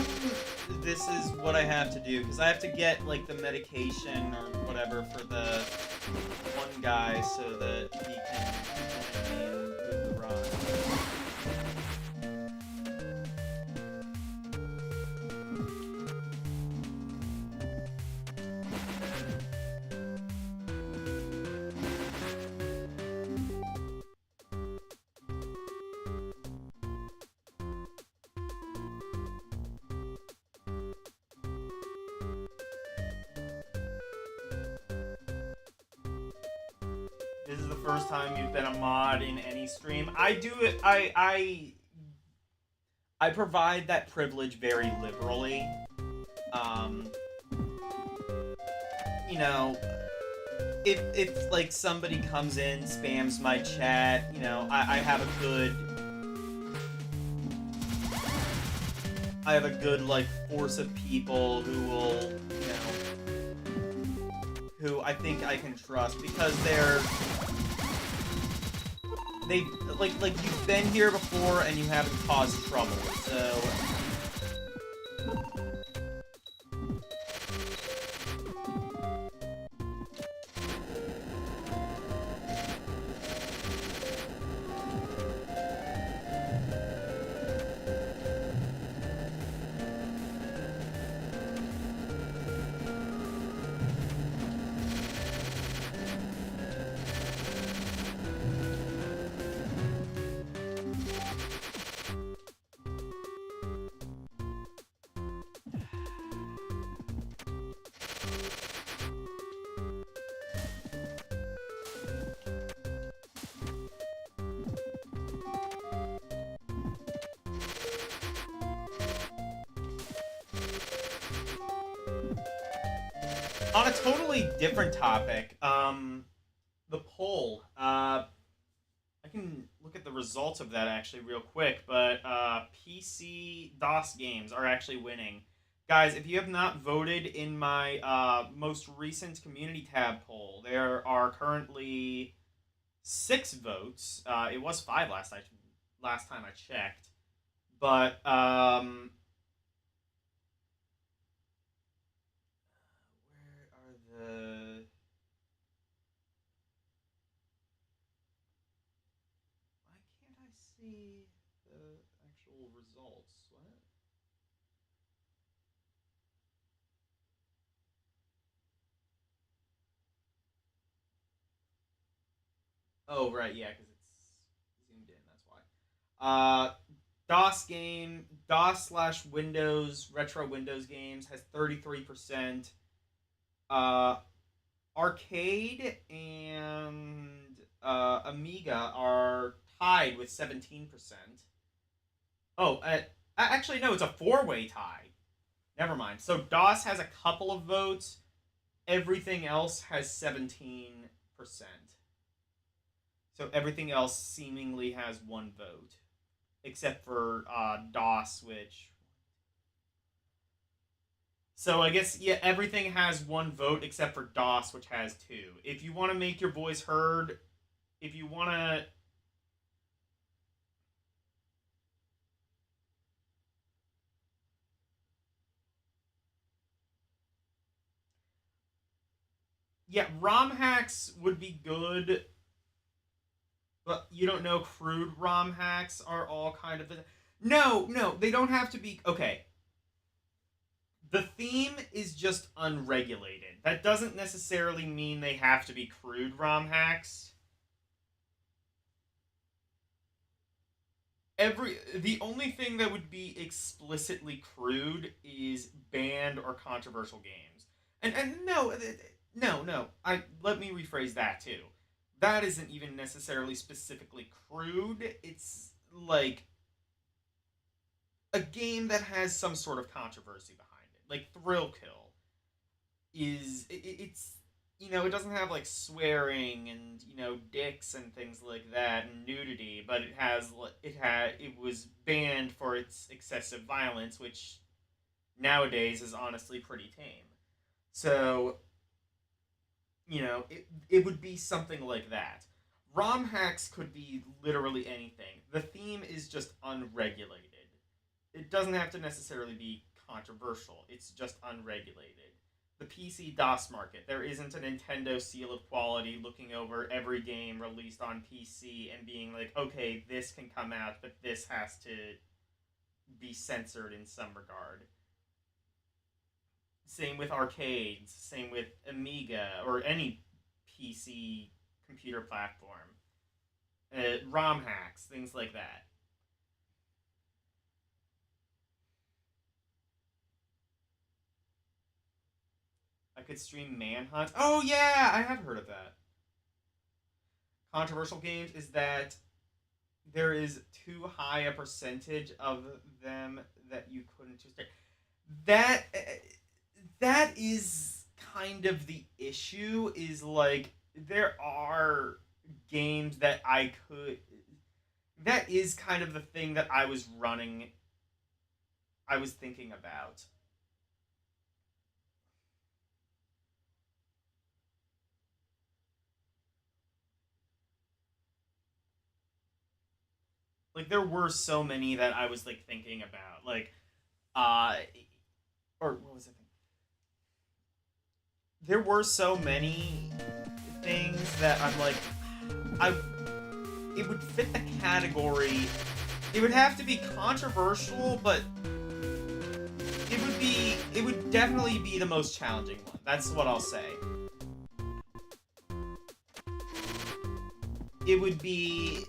this is what I have to do because I have to get like the medication or whatever for the one guy so that he can join me and move the run. This is the first time you've been a mod in any stream. I do it. I provide that privilege very liberally. Um, you know, if like somebody comes in, spams my chat, you know, I have a good like force of people who will, you know, who I think I can trust because they like you've been here before and you haven't caused trouble. So on a totally different topic, the poll. I can look at the results of that actually real quick, but PC DOS games are actually winning. Guys, if you have not voted in my most recent community tab poll, there are currently 6 votes. It was 5 last time I checked, but where are the? Why can't I see the actual results? What? Oh, right, yeah, because it's zoomed in. That's why. DOS slash Windows retro Windows games has 33%. Uh, Arcade and Amiga are tied with 17%. Oh, actually no, it's a four-way tie. Never mind. So DOS has a couple of votes. Everything else has 17%. So everything else seemingly has one vote, except for DOS, which So I guess, yeah, everything has one vote except for DOS, which has two. If you want to make your voice heard, if you want to. Yeah, ROM hacks would be good, but you don't know crude ROM hacks are all kind of the. No, no, they don't have to be. Okay. The theme is just unregulated. That doesn't necessarily mean they have to be crude ROM hacks. The only thing that would be explicitly crude is banned or controversial games. And no, no. I let me rephrase that too. That isn't even necessarily specifically crude. It's like a game that has some sort of controversy behind it. Like Thrill Kill it's it doesn't have like swearing and dicks and things like that and nudity, but it was banned for its excessive violence, which nowadays is honestly pretty tame. So it would be something like that. ROM hacks could be literally anything. The theme is just unregulated. It doesn't have to necessarily be controversial. It's just unregulated. The PC DOS market. There isn't a Nintendo seal of quality looking over every game released on PC and being like, okay, this can come out, but this has to be censored in some regard. Same with arcades, same with Amiga or any PC computer platform. ROM hacks, things like that. I could stream Manhunt. Oh yeah, I have heard of that. Controversial games is that there is too high a percentage of them that you couldn't just take. That is kind of the issue. Is like there are games that I could. That is kind of the thing that I was running. I was thinking about. Like there were so many that I was like thinking about. Like uh or what was it? There were so many things that I'm like I it would fit the category. It would have to be controversial, but it would definitely be the most challenging one. That's what I'll say. It would be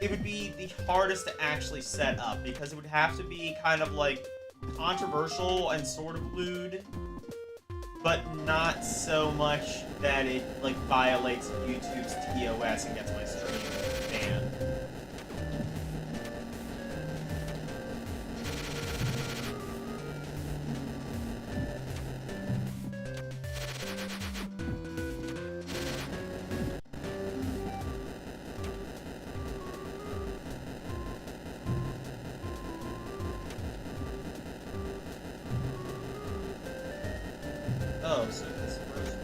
it would be the hardest to actually set up because it would have to be kind of like controversial and sort of lewd, but not so much that it like violates YouTube's TOS and gets my stream banned. Oh, so this first.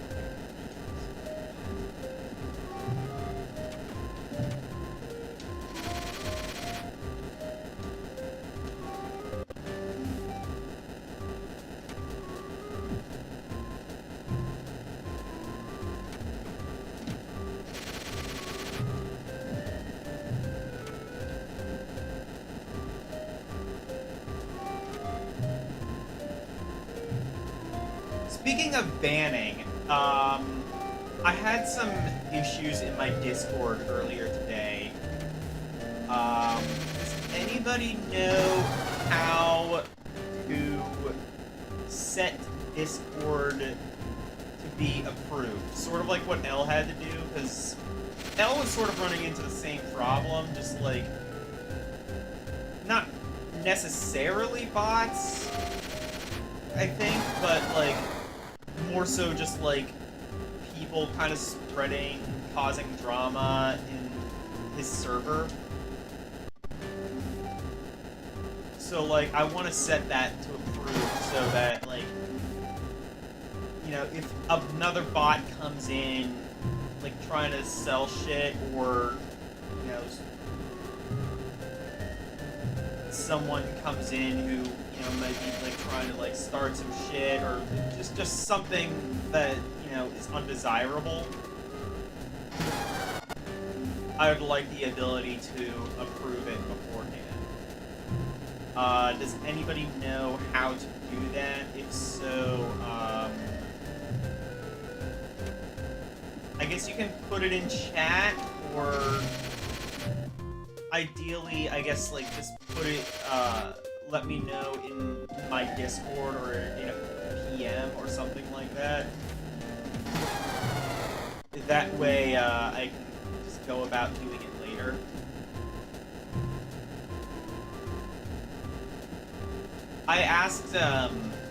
Speaking of banning, I had some issues in my Discord earlier today. Does anybody know how to set Discord to be approved? Sort of like what L had to do, because L was sort of running into the same problem, just like not necessarily bots, I think, but like more so just like people kind of spreading, causing drama in his server. So like I want to set that to approve. improved so that, like, you know, if another bot comes in, like, trying to sell shit, or, you know, someone comes in who, you know, might be, like, trying to, like, start some shit, or just something that, you know, is undesirable, I would like the ability to approve it beforehand. Does anybody know how to do that? If so, I guess you can put it in chat, or ideally, I guess, like, just put it, let me know in my Discord or in a PM or something like that. That way, I can just go about doing it later. I asked,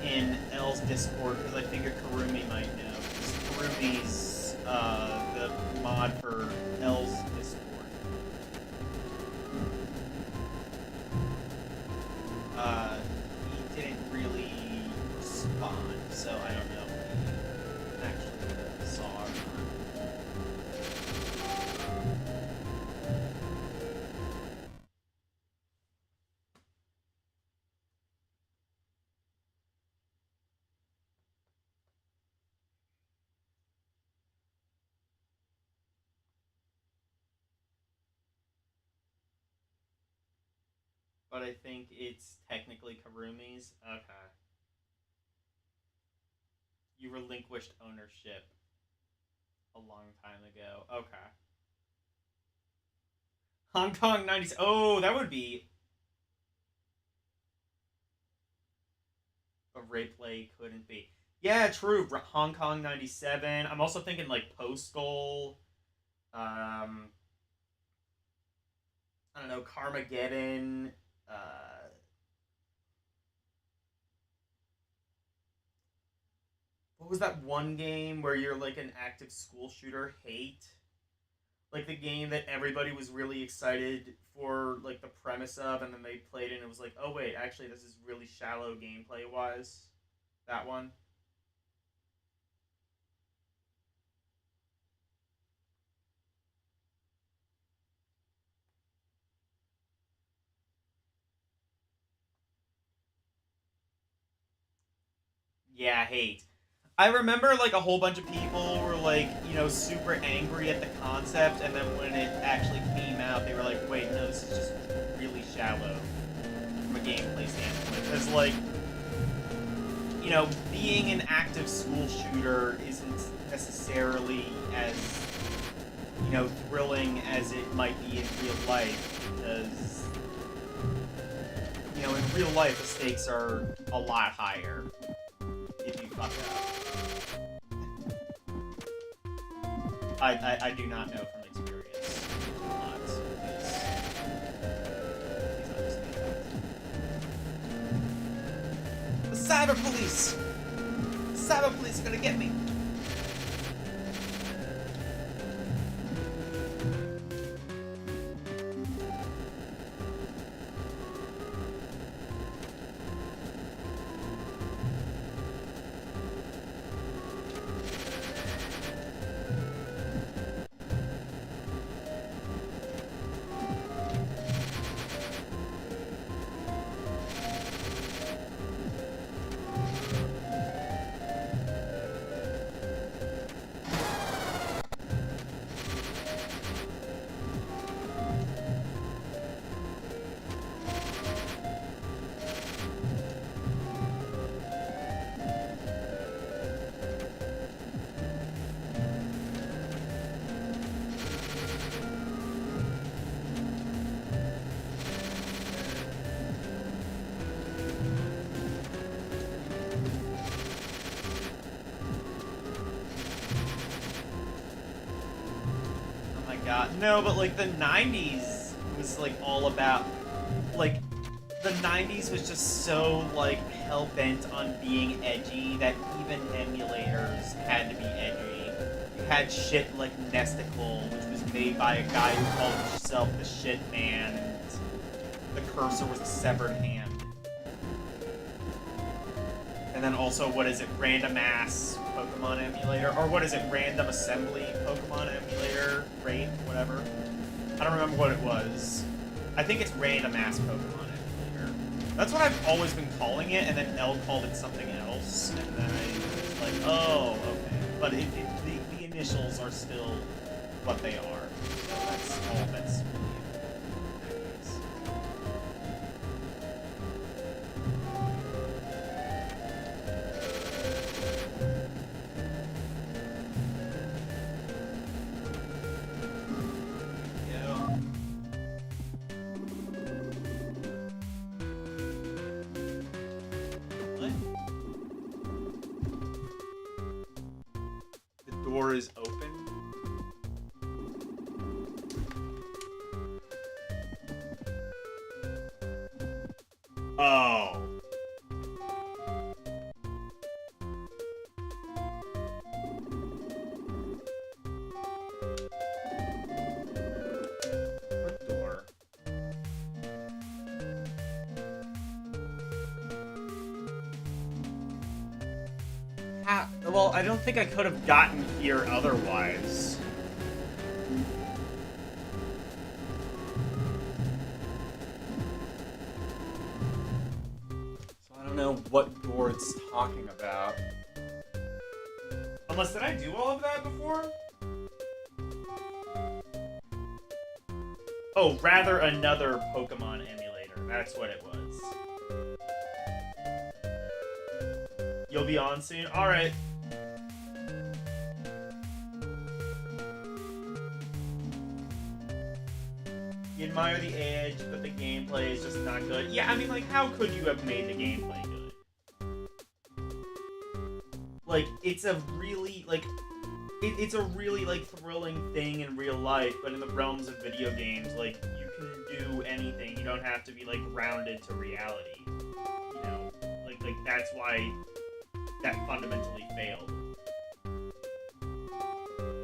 in L's Discord, because I figured Karumi might know, because Karumi's, the mod for L's Discord. He didn't really respond, so I don't know if he actually saw or not. But I think it's technically Karumi's. Okay. You relinquished ownership a long time ago. Okay. Hong Kong 90s. Oh, that would be. A replay couldn't be. Yeah, true. Hong Kong 97. I'm also thinking, like, Postal. I don't know, Carmageddon. What was that one game where you're, like, an active school shooter? Hate? Like, the game that everybody was really excited for, like, the premise of, and then they played it and it was like, oh wait, actually this is really shallow gameplay wise. That one. Yeah, Hate. I remember, like, a whole bunch of people were, like, you know, super angry at the concept, and then when it actually came out, they were like, wait, no, this is just really shallow from a gameplay standpoint. Because, like, you know, being an active school shooter isn't necessarily as, you know, thrilling as it might be in real life, because, you know, in real life, the stakes are a lot higher if you fuck up. I do not know from experience. The cyber police! The cyber police are gonna get me! No, but, like, the 90s was, like, all about, like, the 90s was just so, like, hell-bent on being edgy that even emulators had to be edgy. You had shit like Nesticle, which was made by a guy who called himself the Shit Man, and the cursor was a severed hand. And then also, what is it? Random Ass Pokemon Emulator, or what is it? Random Assembly Pokemon Emulator, rate, whatever. I don't remember what it was. I think it's Random Ass Pokemon Emulator. That's what I've always been calling it, and then L called it something else, and then I was like, oh, okay. But the initials are still what they are. So that's all that's door is open. Oh. What door? Well, I don't think I could have gotten here otherwise. So I don't know what door it's talking about. Unless, did I do all of that before? Oh, rather another Pokemon emulator. That's what it was. You'll be on soon? Alright. You admire the edge, but the gameplay is just not good. Yeah, I mean, like, how could you have made the gameplay good? Like, it's a really, like, it's a really, like, thrilling thing in real life, but in the realms of video games, like, you can do anything. You don't have to be, like, grounded to reality. You know? Like that's why that fundamentally failed.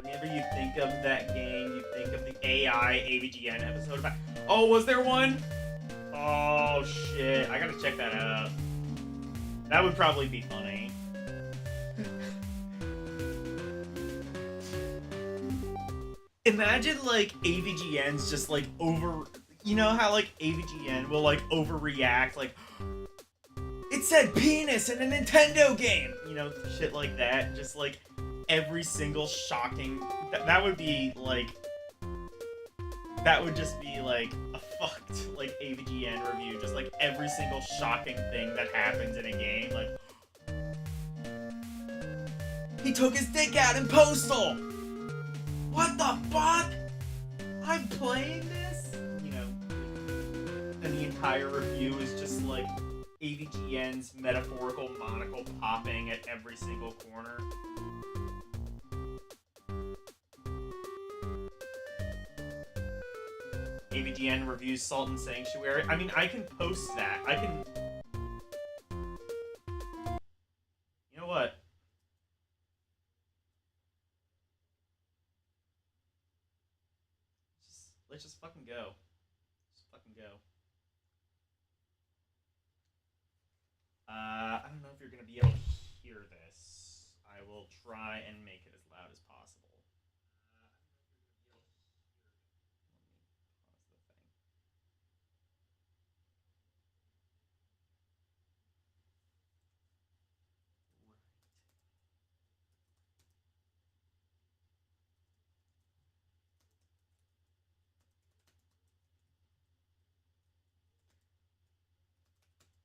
Whenever you think of that game, you think of the AI AVGN episode about... Oh, was there one? Oh, shit. I gotta check that out. That would probably be funny. Imagine, like, AVGN's just, like, over... You know how, like, AVGN will, like, overreact, like... It said penis in a Nintendo game! You know, shit like that. Just, like, every single shocking... That would be, like... That would just be, like, a fucked, like, AVGN review. Just, like, every single shocking thing that happens in a game. Like... He took his dick out in Postal! What the fuck? I'm playing this? You know, and the entire review is just like AVGN's metaphorical monocle popping at every single corner. AVGN reviews Salt and Sanctuary. I mean, I can post that. I can... You know what? Let's just fucking go. Just fucking go. I don't know if you're gonna be able to hear this. I will try and make it as loud as possible.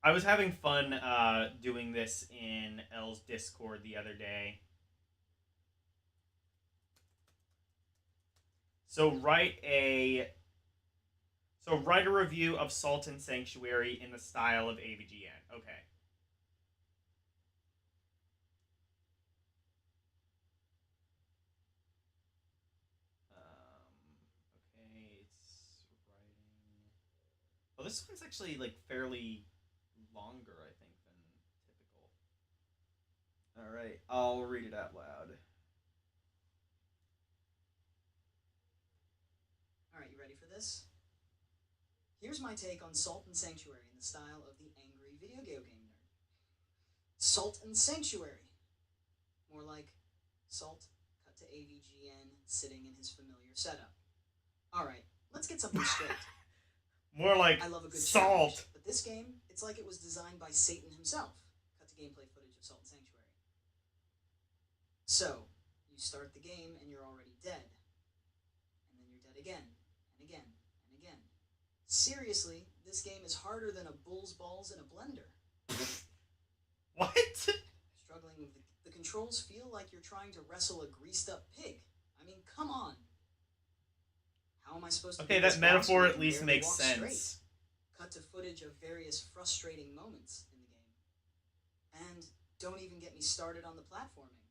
I was having fun doing this in L's Discord the other day. So write a review of Salt and Sanctuary in the style of AVGN. Okay. Okay, it's writing. Oh, this one's actually like fairly longer, I think, than typical. All right, I'll read it out loud. All right, you ready for this? Here's my take on Salt and Sanctuary in the style of the angry video game nerd. Salt and Sanctuary. More like Salt, cut to AVGN, sitting in his familiar setup. Alright, let's get something straight. More like I love a good Salt. challenge, but this game, it's like it was designed by Satan himself. Cut to gameplay footage of Salt and Sanctuary. So, you start the game and you're already dead. And then you're dead again, and again, and again. Seriously, this game is harder than a bull's balls in a blender. What? Struggling with the controls feel like you're trying to wrestle a greased up pig. I mean, come on. How am I supposed to Okay, beat that this boss metaphor when I at can least barely makes walk sense. straight? Cut to footage of various frustrating moments in the game. And don't even get me started on the platforming.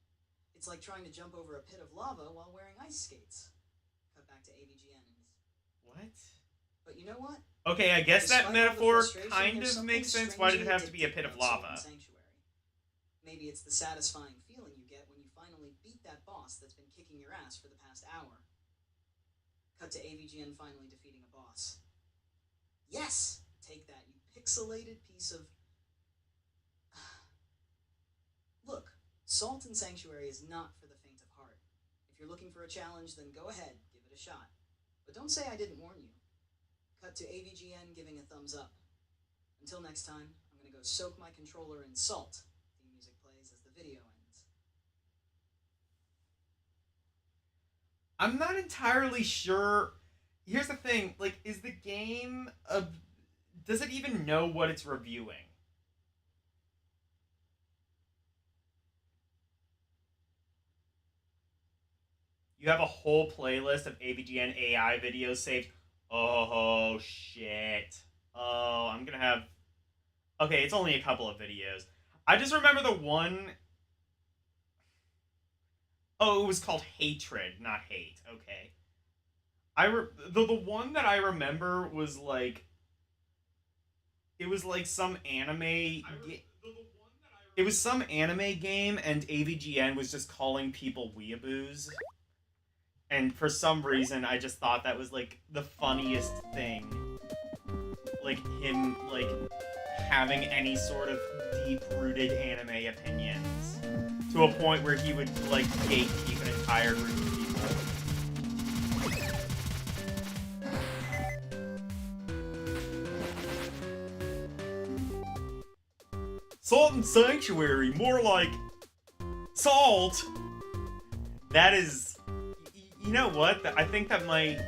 It's like trying to jump over a pit of lava while wearing ice skates. Cut back to AVGN. What? But you know what? Okay, I guess Despite that all the metaphor frustration, kind there's of something makes sense. Why did it have to be a strangely pit of addictive about Salt lava? and Sanctuary. Maybe it's the satisfying feeling you get when you finally beat that boss that's been kicking your ass for the past hour. Cut to AVGN finally defeating a boss. Yes! Take that, you pixelated piece of... Look, Salt and Sanctuary is not for the faint of heart. If you're looking for a challenge, then go ahead, give it a shot. But don't say I didn't warn you. Cut to AVGN giving a thumbs up. Until next time, I'm gonna go soak my controller in salt. The music plays as the video ends. I'm not entirely sure. Here's the thing, like, is the game does it even know what it's reviewing? You have a whole playlist of AVGN AI videos saved. Oh shit. Oh, I'm gonna have. Okay, it's only a couple of videos. I just remember the one. Oh, it was called Hatred, not Hate. Okay. The one that I remember was like. It was like some anime. It was some anime game, and AVGN was just calling people weeaboos. And for some reason, I just thought that was like the funniest thing. Like him, like having any sort of deep-rooted anime opinions to a point where he would like gatekeep an entire group of people. Salt and Sanctuary, more like salt. That is, you know what? I think that might.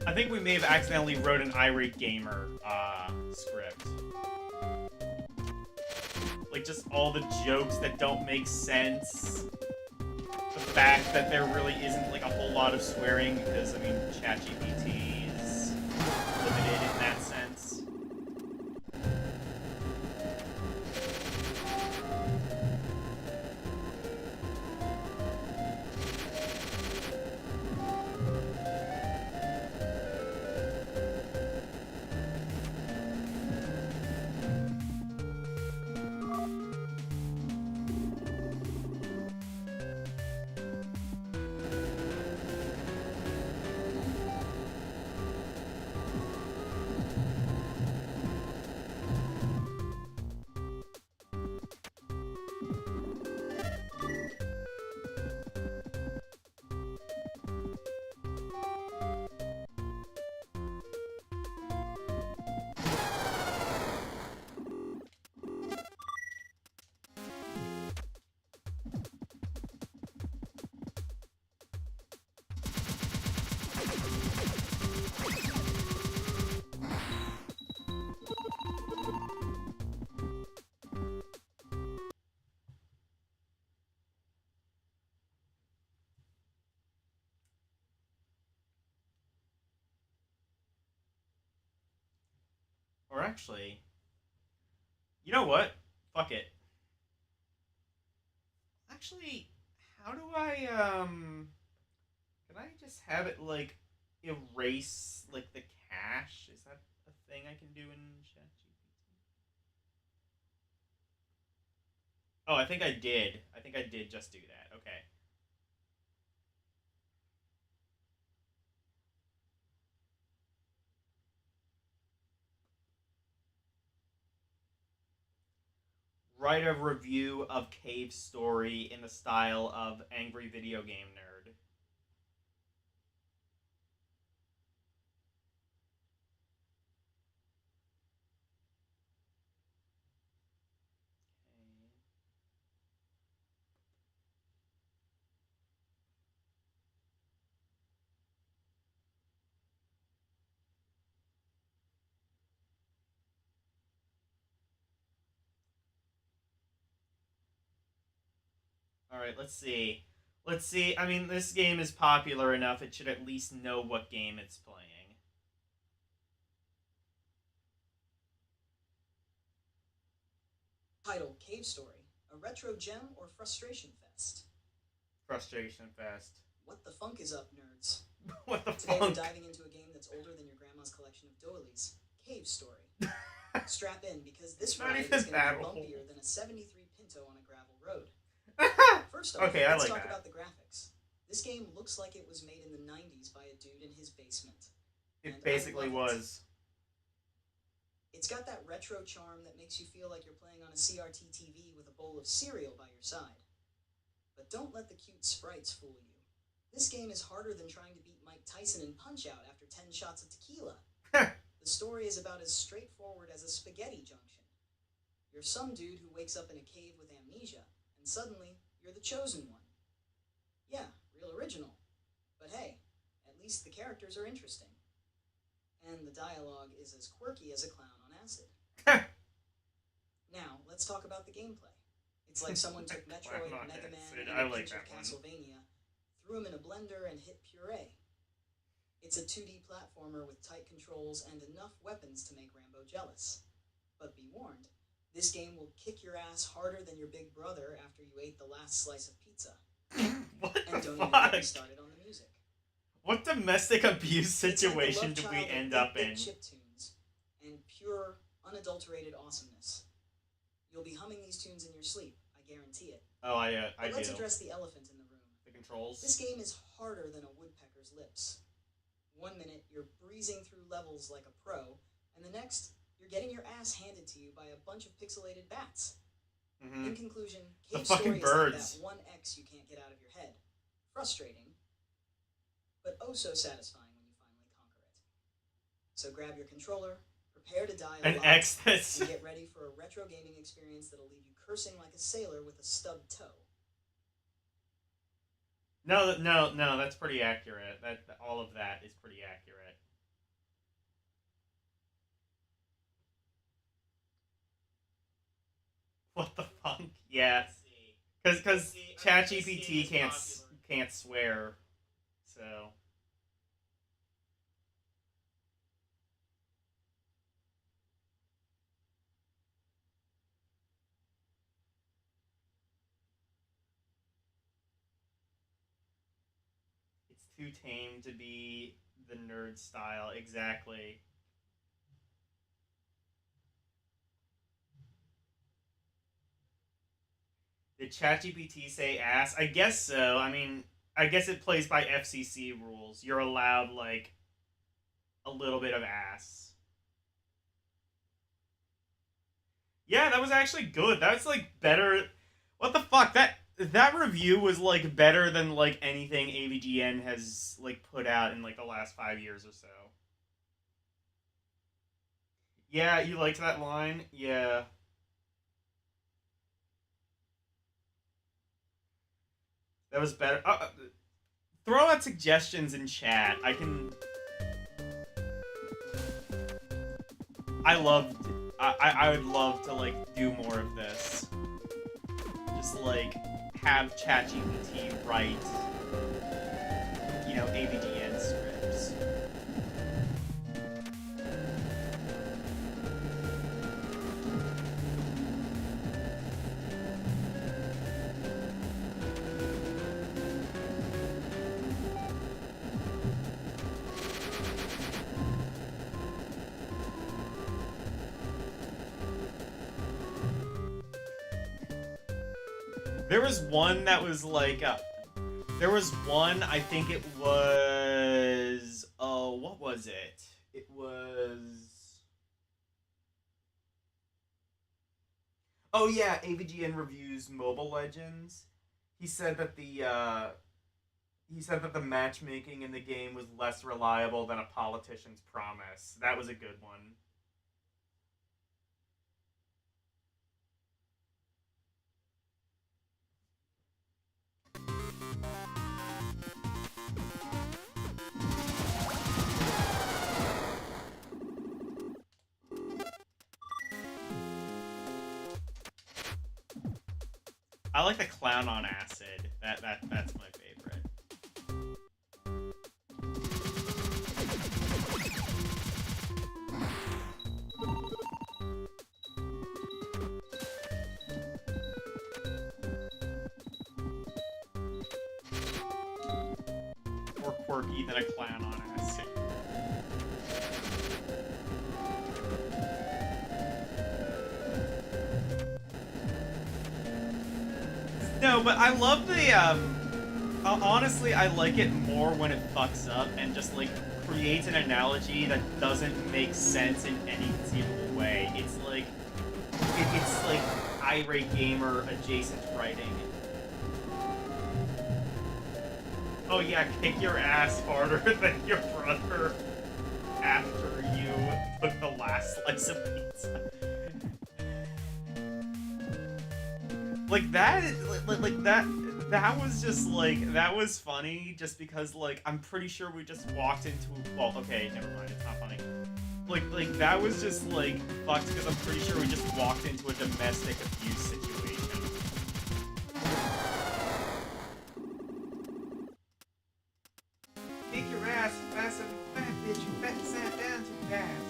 I think we may have accidentally wrote an irate gamer script. Like just all the jokes that don't make sense. The fact that there really isn't like a whole lot of swearing because I mean ChatGPT is limited in that sense. Or actually, you know what? Fuck it. Actually, how do I can I just have it like erase like the cache? Is that a thing I can do in ChatGPT? Oh, I think I did. I think I did just do that. Okay. write a review of Cave Story in the style of Angry Video Game Nerd. Alright, let's see. Let's see. I mean, this game is popular enough, it should at least know what game it's playing. Title Cave Story, a retro gem or frustration fest? Frustration Fest. What the funk is up, nerds? What the Today fuck? we're diving into a game that's older than your grandma's collection of doilies, Cave Story. Strap in, because this Not ride even is going that to be old. bumpier than a 73 Pinto on a gravel road. First off, Okay, I let's like talk that. about the graphics. This game looks like it was made in the 90s by a dude in his basement. And I It basically love it. was. It's got that retro charm that makes you feel like you're playing on a CRT TV with a bowl of cereal by your side. But don't let the cute sprites fool you. This game is harder than trying to beat Mike Tyson in Punch-Out after 10 shots of tequila. The story is about as straightforward as a spaghetti junction. You're some dude who wakes up in a cave with amnesia, and suddenly, you're the chosen one. Yeah, real original. But hey, at least the characters are interesting. And the dialogue is as quirky as a clown on acid. Now, let's talk about the gameplay. It's like someone took Metroid, Clown on Mega Man, acid. and I a like pinch of that one. Castlevania, threw them in a blender, and hit puree. It's a 2D platformer with tight controls and enough weapons to make Rambo jealous. But be warned, this game will kick your ass harder than your big brother after you ate the last slice of pizza. What And the don't even get me fuck? started on the music. What domestic abuse It's like the situation love did child we of end up 8-bit in? chiptunes and pure, unadulterated awesomeness. You'll be humming these tunes in your sleep, I guarantee it. Oh, I But let's do. address the elephant in the room. The controls. This game is harder than a woodpecker's lips. 1 minute, you're breezing through levels like a pro, and the next, you're getting your ass handed to you by a bunch of pixelated bats. Mm-hmm. In conclusion, The Cave fucking Story is birds. like that one X you can't get out of your head. Frustrating, but oh so satisfying when you finally conquer it. So grab your controller, prepare to die a An lot, X that's. and get ready for a retro gaming experience that'll leave you cursing like a sailor with a stubbed toe. No, that's pretty accurate. All of that is pretty accurate. What the fuck? Yeah, because ChatGPT can't swear, so. It's too tame to be the nerd style, exactly. Did ChatGPT say ass? I guess so. I mean, I guess it plays by FCC rules. You're allowed, like, a little bit of ass. Yeah, that was actually good. That was, like, better. What the fuck? That review was, like, better than, like, anything AVGN has, like, put out in, like, the last 5 years or so. Yeah, you liked that line? Yeah. That was better. Throw out suggestions in chat. I would love to, like, do more of this. Just, like, have ChatGPT write, AVGN scripts. There was one that was like, there was one, I think it was, what was it? It was, Oh yeah, AVGN reviews Mobile Legends. He said that the matchmaking in the game was less reliable than a politician's promise. That was a good one. I like the clown on acid. That's my favorite. More quirky than a clown on acid. No, but I love the honestly, I like it more when it fucks up and just like creates an analogy that doesn't make sense in any conceivable way. It's like irate gamer adjacent writing. Oh yeah, kick your ass harder than your brother after you took the last slice of pizza. Like that is like that was just like that was funny just because like I'm pretty sure we just walked into well okay never mind it's not funny like that was just like fucked because I'm pretty sure we just walked into a domestic abuse situation. Kick your ass faster than fat bitch, you fat sat down too fast.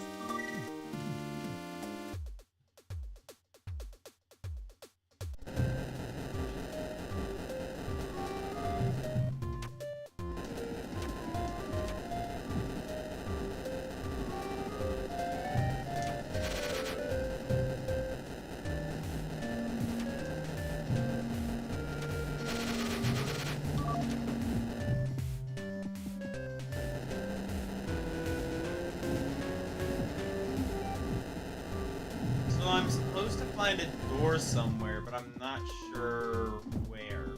So I'm supposed to find a door somewhere, but I'm not sure where.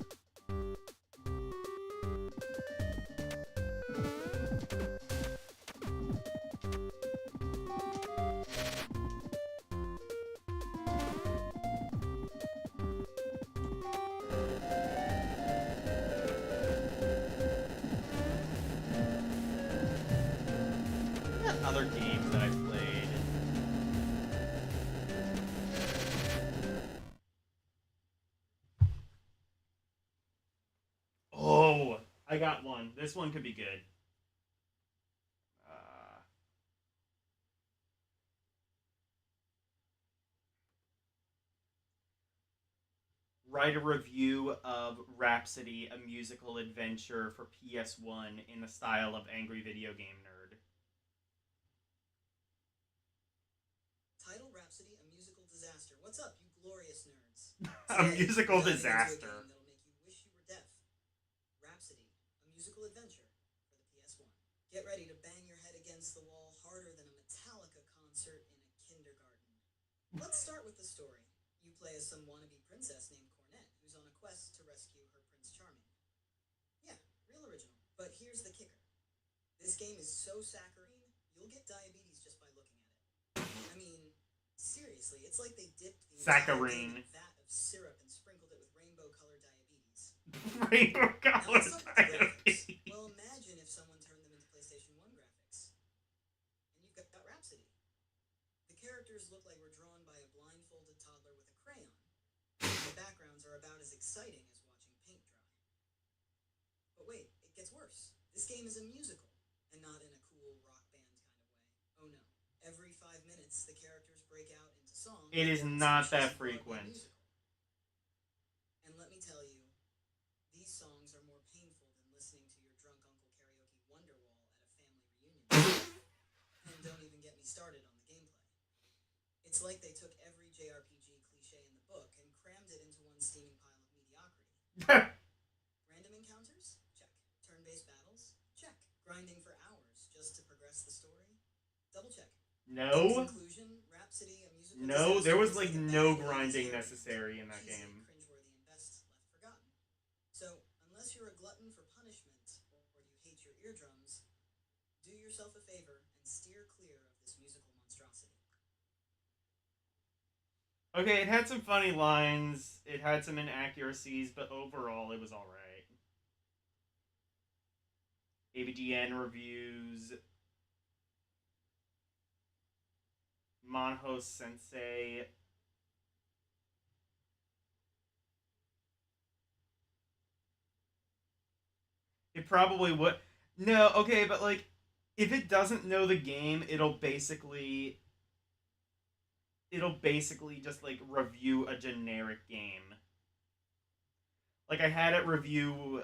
Other games that I played. Oh, I got one. This one could be good. Write a review of Rhapsody, a musical adventure for PS1 in the style of Angry Video Game Nerd. Title Rhapsody, a musical disaster. What's up, you glorious nerds? A musical disaster. That'll make you wish you were deaf. Rhapsody, a musical adventure for the PS1. Get ready to bang your head against the wall harder than a Metallica concert in a kindergarten. Let's start with the story. You play as some wannabe princess named Cornette, who's on a quest to rescue her Prince Charming. Yeah, real original. But here's the kicker. This game is so saccharine, you'll get diabetes just by looking at it. I mean, seriously, it's like they dipped the entire game in a vat of syrup and sprinkled it with rainbow-colored diabetes. Rainbow-colored diabetes. Well, imagine if someone turned them into PlayStation 1 graphics. And you've got Rhapsody. The characters look like we're drawn by a blindfolded toddler with a crayon. And the backgrounds are about as exciting as watching paint dry. But wait, it gets worse. This game is a musical, and not in a cool rock band kind of way. Oh no. Every 5 minutes, the characters break out into song. It is not that frequent. And let me tell you, these songs are more painful than listening to your drunk uncle karaoke Wonderwall at a family reunion. And don't even get me started on the gameplay. It's like they took every JRPG cliche in the book and crammed it into one steaming pile of mediocrity. Random encounters? Check. Turn-based battles? Check. Grinding for hours just to progress the story? Double check. No. In conclusion, Rhapsody, a musical No, disaster, there was is like like a no bad 80s grinding hero necessary in movie. that Cheesy, game. cringeworthy, and best left forgotten. So, unless you're a glutton for punishment or you hate your eardrums, do yourself a favor and steer clear of this musical monstrosity. Okay, it had some funny lines, it had some inaccuracies, but overall it was alright. ABDN reviews Manho Sensei. It probably would. No, okay, but like, if it doesn't know the game, it'll basically just like review a generic game. Like I had to review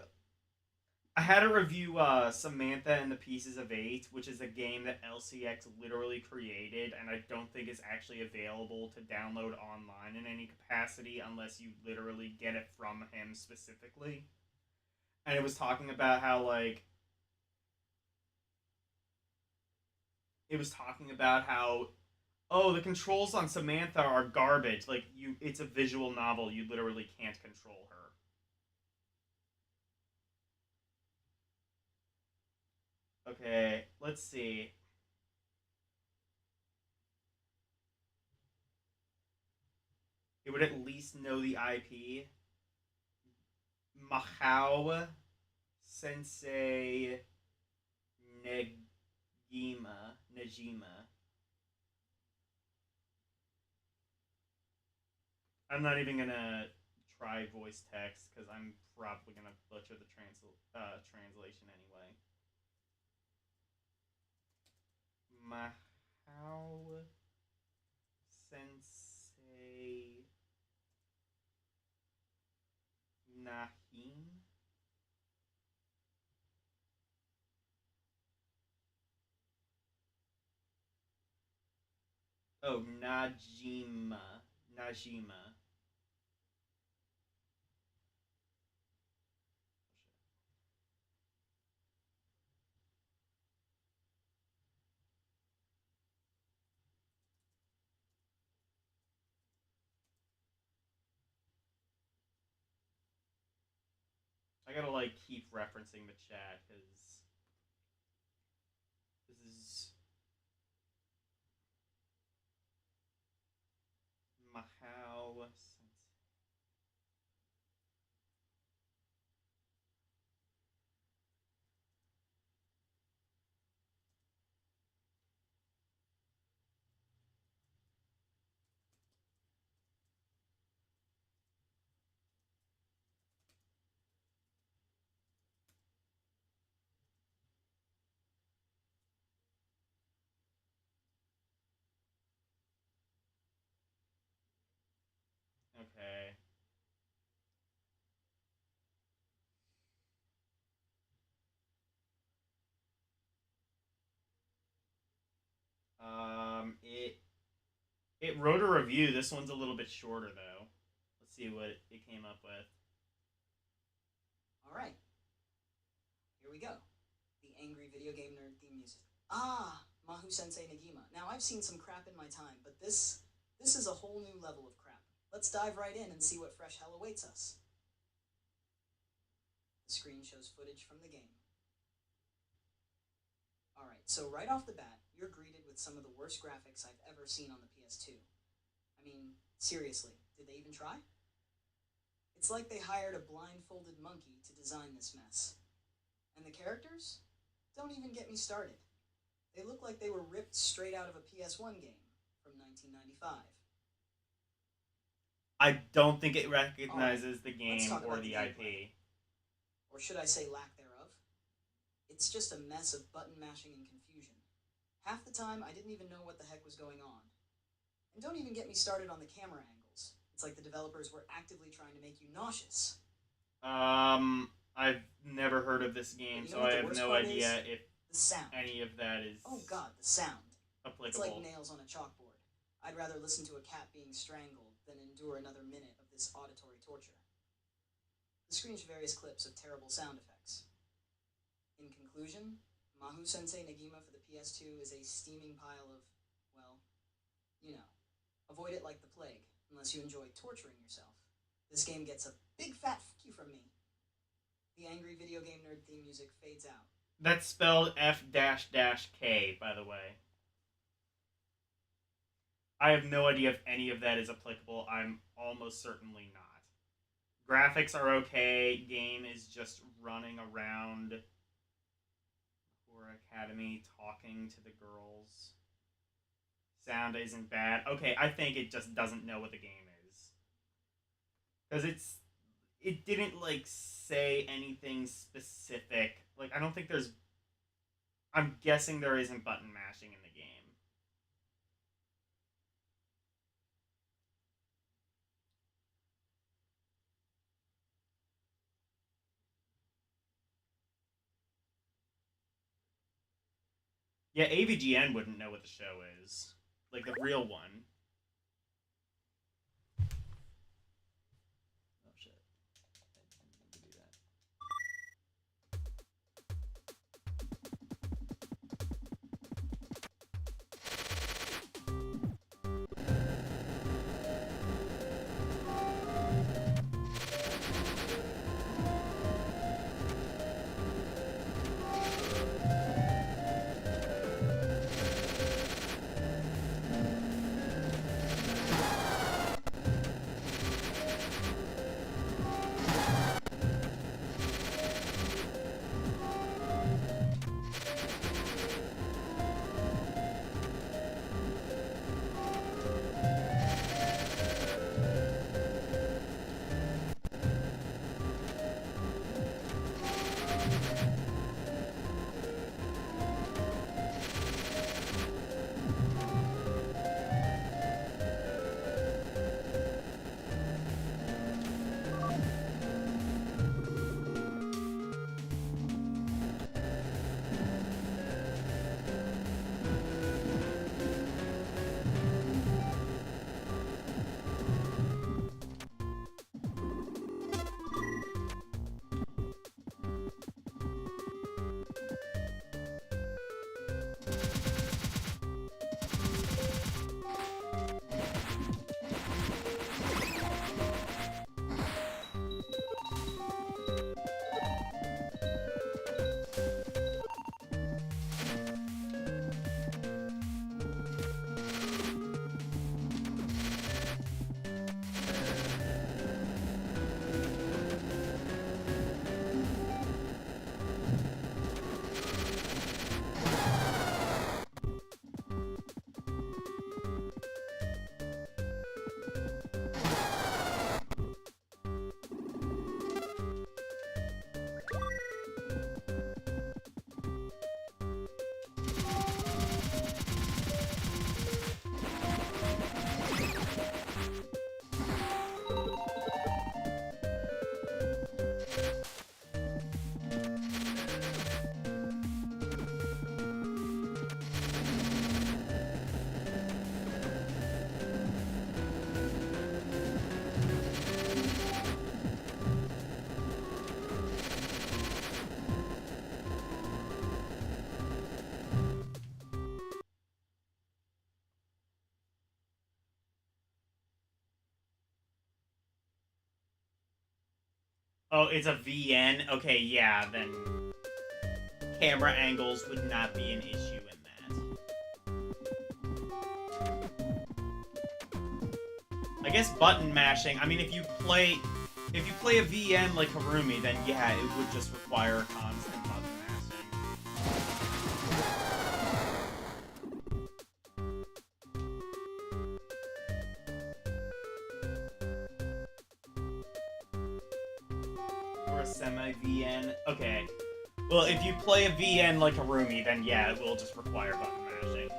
Samantha and the Pieces of Eight, which is a game that LCX literally created, and I don't think is actually available to download online in any capacity unless you literally get it from him specifically. And it was talking about how oh, the controls on Samantha are garbage. Like it's a visual novel. You literally can't control her. Okay, let's see. It would at least know the IP. Mahao Sensei Nejima. I'm not even gonna try voice text because I'm probably gonna butcher the translation anyway. Mahao Sensei Nahim. Oh, Najima. Najima. I gotta like keep referencing the chat because this is Mahao. Okay. It wrote a review. This one's a little bit shorter though. Let's see what it came up with. All right, here we go. The angry video game nerd theme music. Ah, Mahu Sensei Nagima. Now I've seen some crap in my time, but this is a whole new level of crap. Let's dive right in and see what fresh hell awaits us. The screen shows footage from the game. Alright, so right off the bat, you're greeted with some of the worst graphics I've ever seen on the PS2. I mean, seriously, did they even try? It's like they hired a blindfolded monkey to design this mess. And the characters? Don't even get me started. They look like they were ripped straight out of a PS1 game from 1995. I don't think it recognizes the game or the IP. Gameplay. Or should I say lack thereof? It's just a mess of button mashing and confusion. Half the time, I didn't even know what the heck was going on. And don't even get me started on the camera angles. It's like the developers were actively trying to make you nauseous. I've never heard of this game, you know so what I the have worst no part idea is? if The sound. any of that is Oh god, the sound. applicable. It's like nails on a chalkboard. I'd rather listen to a cat being strangled than endure another minute of this auditory torture. The screen shows various clips of terrible sound effects. In conclusion, Mahu Sensei Nagima for the PS2 is a steaming pile of, well, you know, Avoid it like the plague, unless you enjoy torturing yourself. This game gets a big fat fuck you from me. The angry video game nerd theme music fades out. That's spelled F-K, by the way. I have no idea if any of that is applicable. I'm almost certainly not. Graphics are okay. Game is just running around Horror Academy talking to the girls. Sound isn't bad. Okay, I think it just doesn't know what the game is. Because it didn't, like, say anything specific. Like, I don't think there's... I'm guessing there isn't button mashing in the game. Yeah, AVGN wouldn't know what the show is. Like, the real one. Oh, shit. I didn't mean to do that. Oh, it's a VN? Okay, yeah, then camera angles would not be an issue in that. I guess button mashing, I mean, if you play a VN like Harumi, then yeah, it would just require constant button mashing. Or a semi-VN. Okay. Well, if you play a VN like Harumi, then yeah, it will just require button mashing.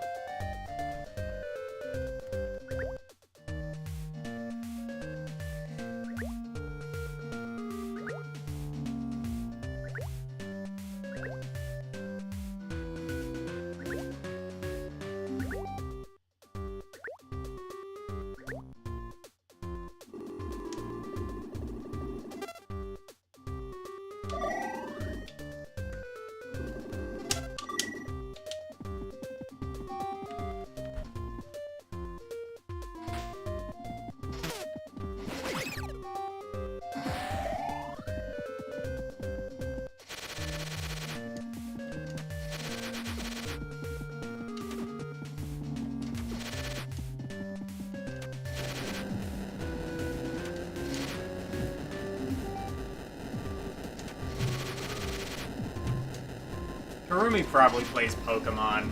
Karumi probably plays Pokemon.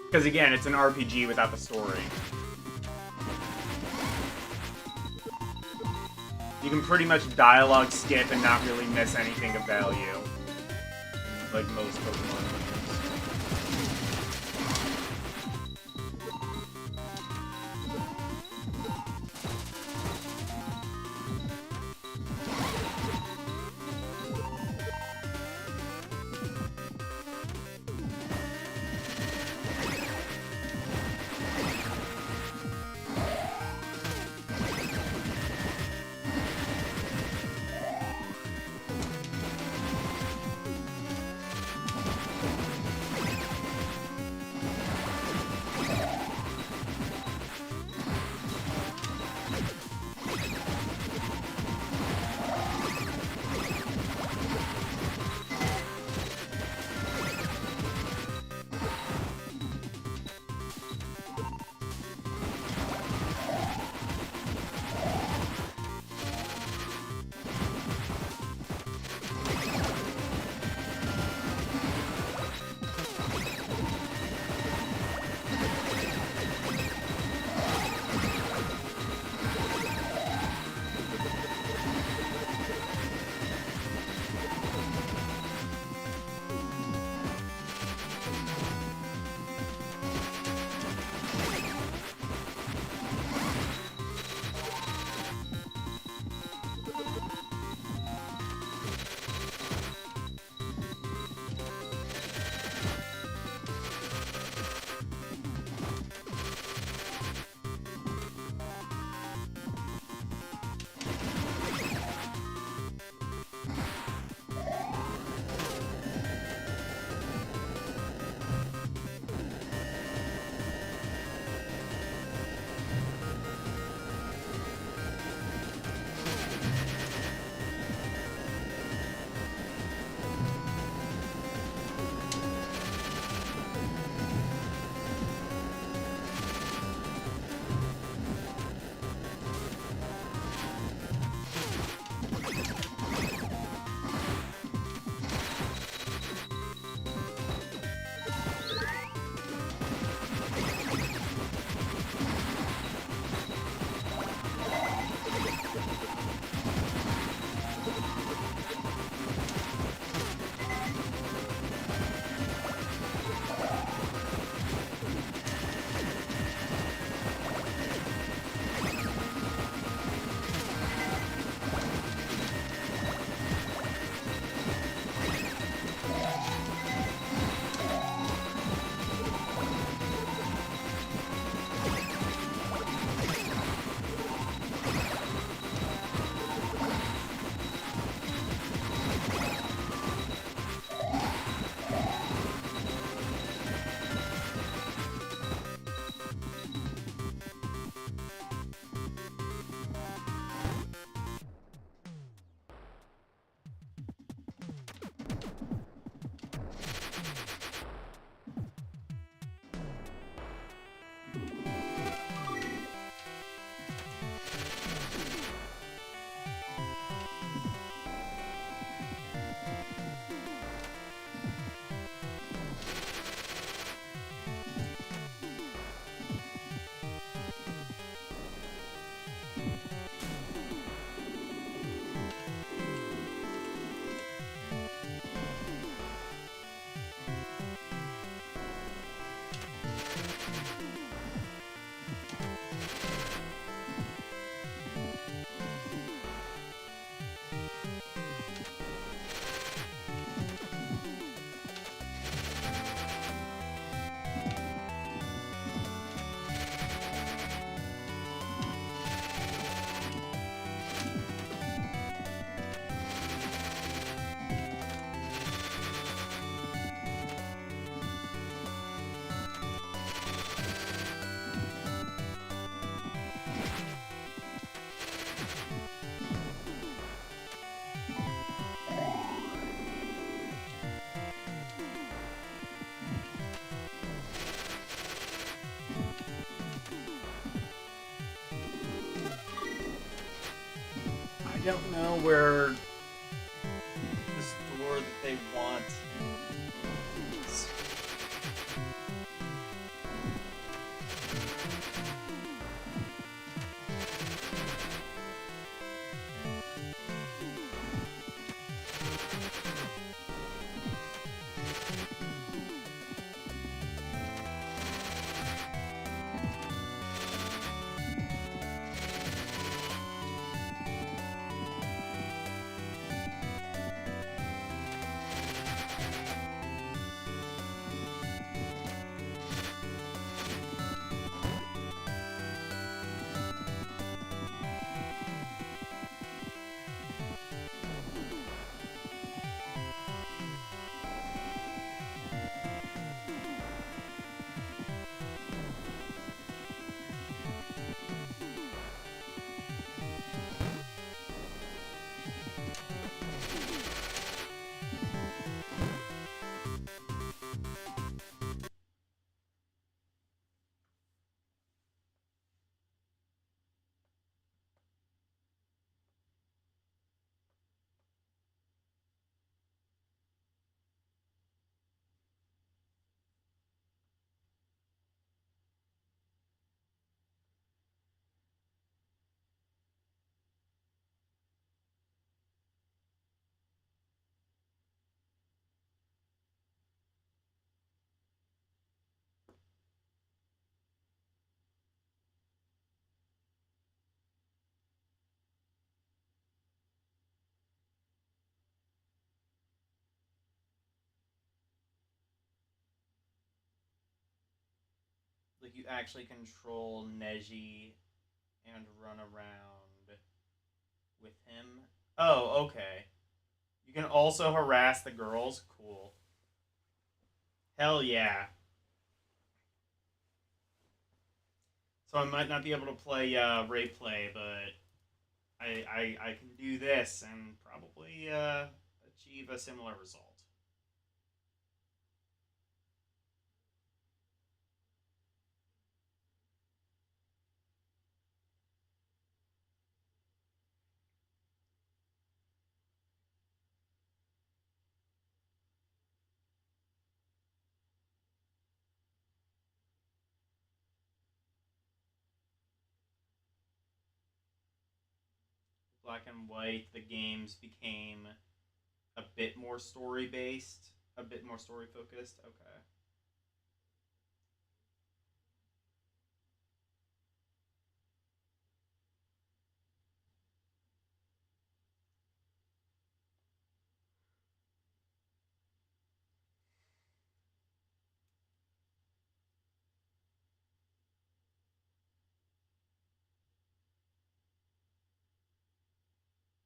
Because again, it's an RPG without the story. You can pretty much dialogue skip and not really miss anything of value. Like most Pokemon games. I don't know where the sure that they want. Like you actually control Neji and run around with him. Oh, okay. You can also harass the girls. Cool. Hell yeah. So I might not be able to play Ray Play, but I can do this and probably achieve a similar result. Black and White, the games became a bit more story based, a bit more story focused. Okay.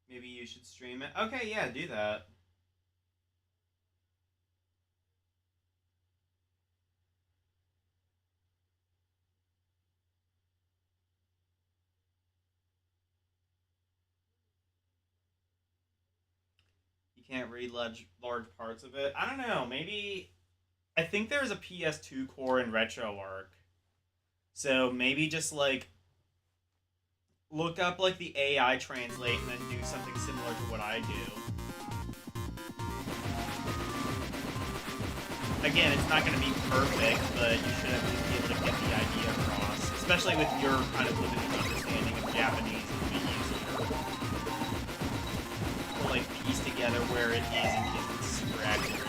Maybe you should stream it. Okay, yeah, do that. You can't read large parts of it. I don't know. Maybe I think there's a PS2 core in RetroArch. So maybe just like look up like the AI translate and then do something similar to what I do. Again, it's not going to be perfect, but you should at least be able to get the idea across, especially with your kind of limited understanding of Japanese. It'd be easier to like piece together where it is and isn't super accurate.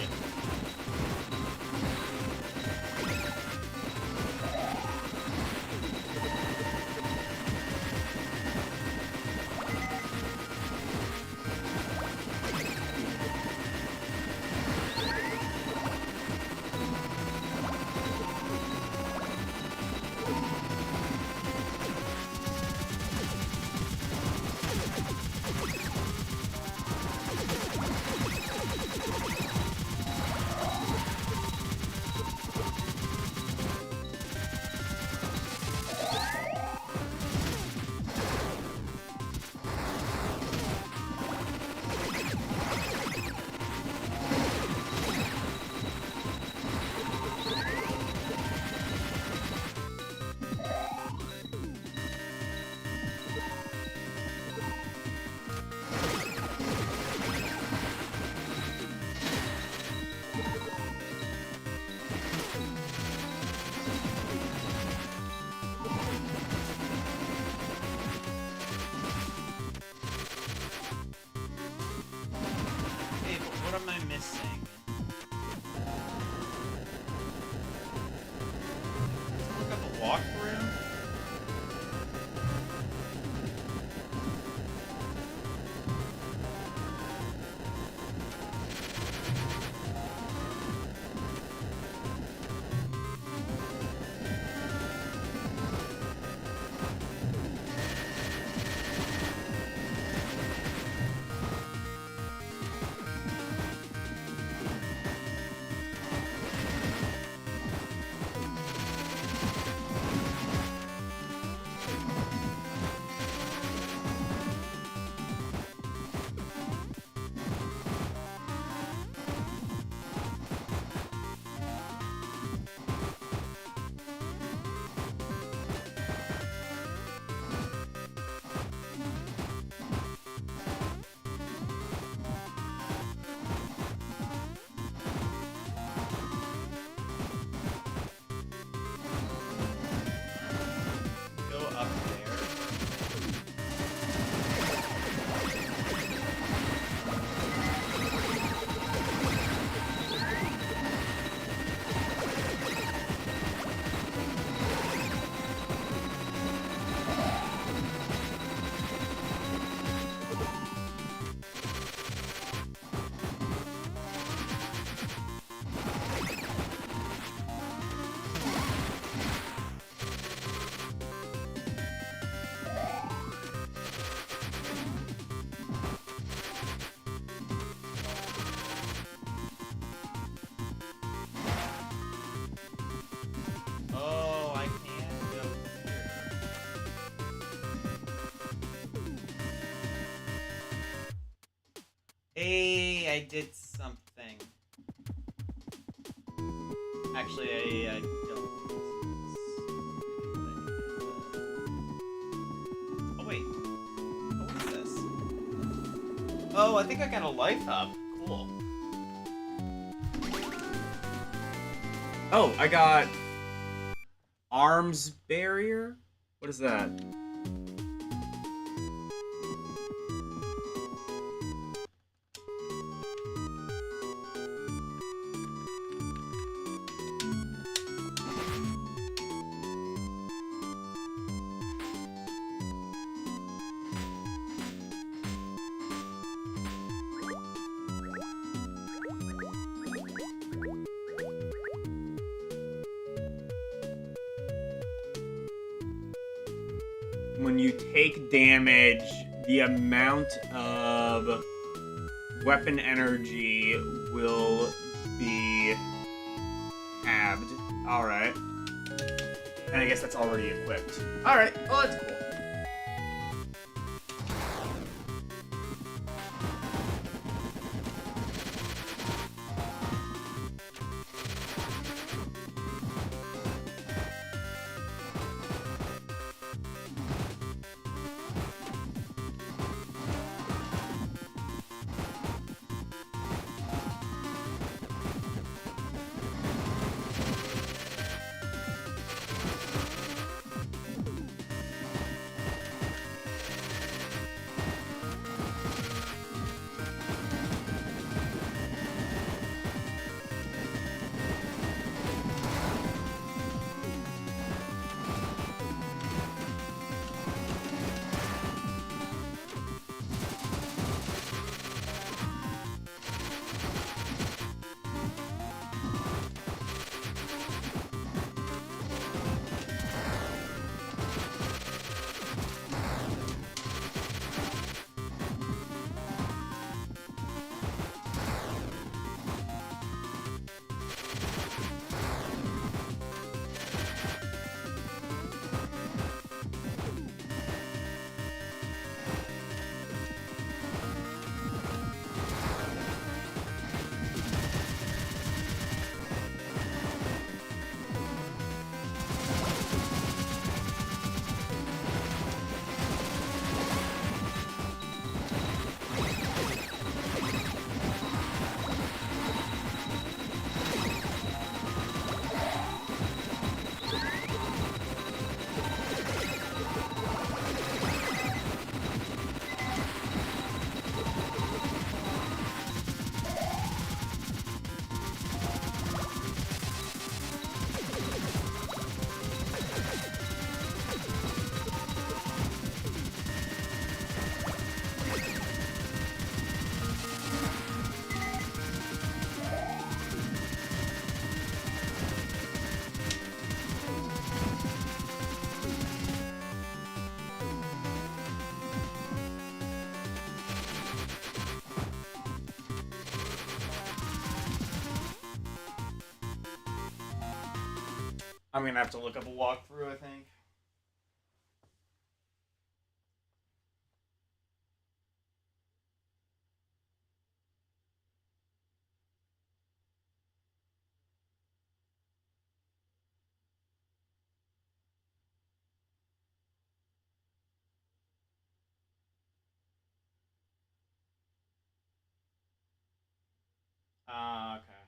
What am I missing? Let's look up a walkthrough. Go up there. Oh, I can't go here. Hey, I did something. Actually, I don't. Oh, wait. Oh, what is this? Oh, I think I got a life up. Cool. Oh, I got arms barrier. What is that? When you take damage, the amount of weapon energy will be halved. Alright. And I guess that's already equipped. Alright, well that's cool. I'm gonna have to look up a walkthrough, I think. Ah, okay.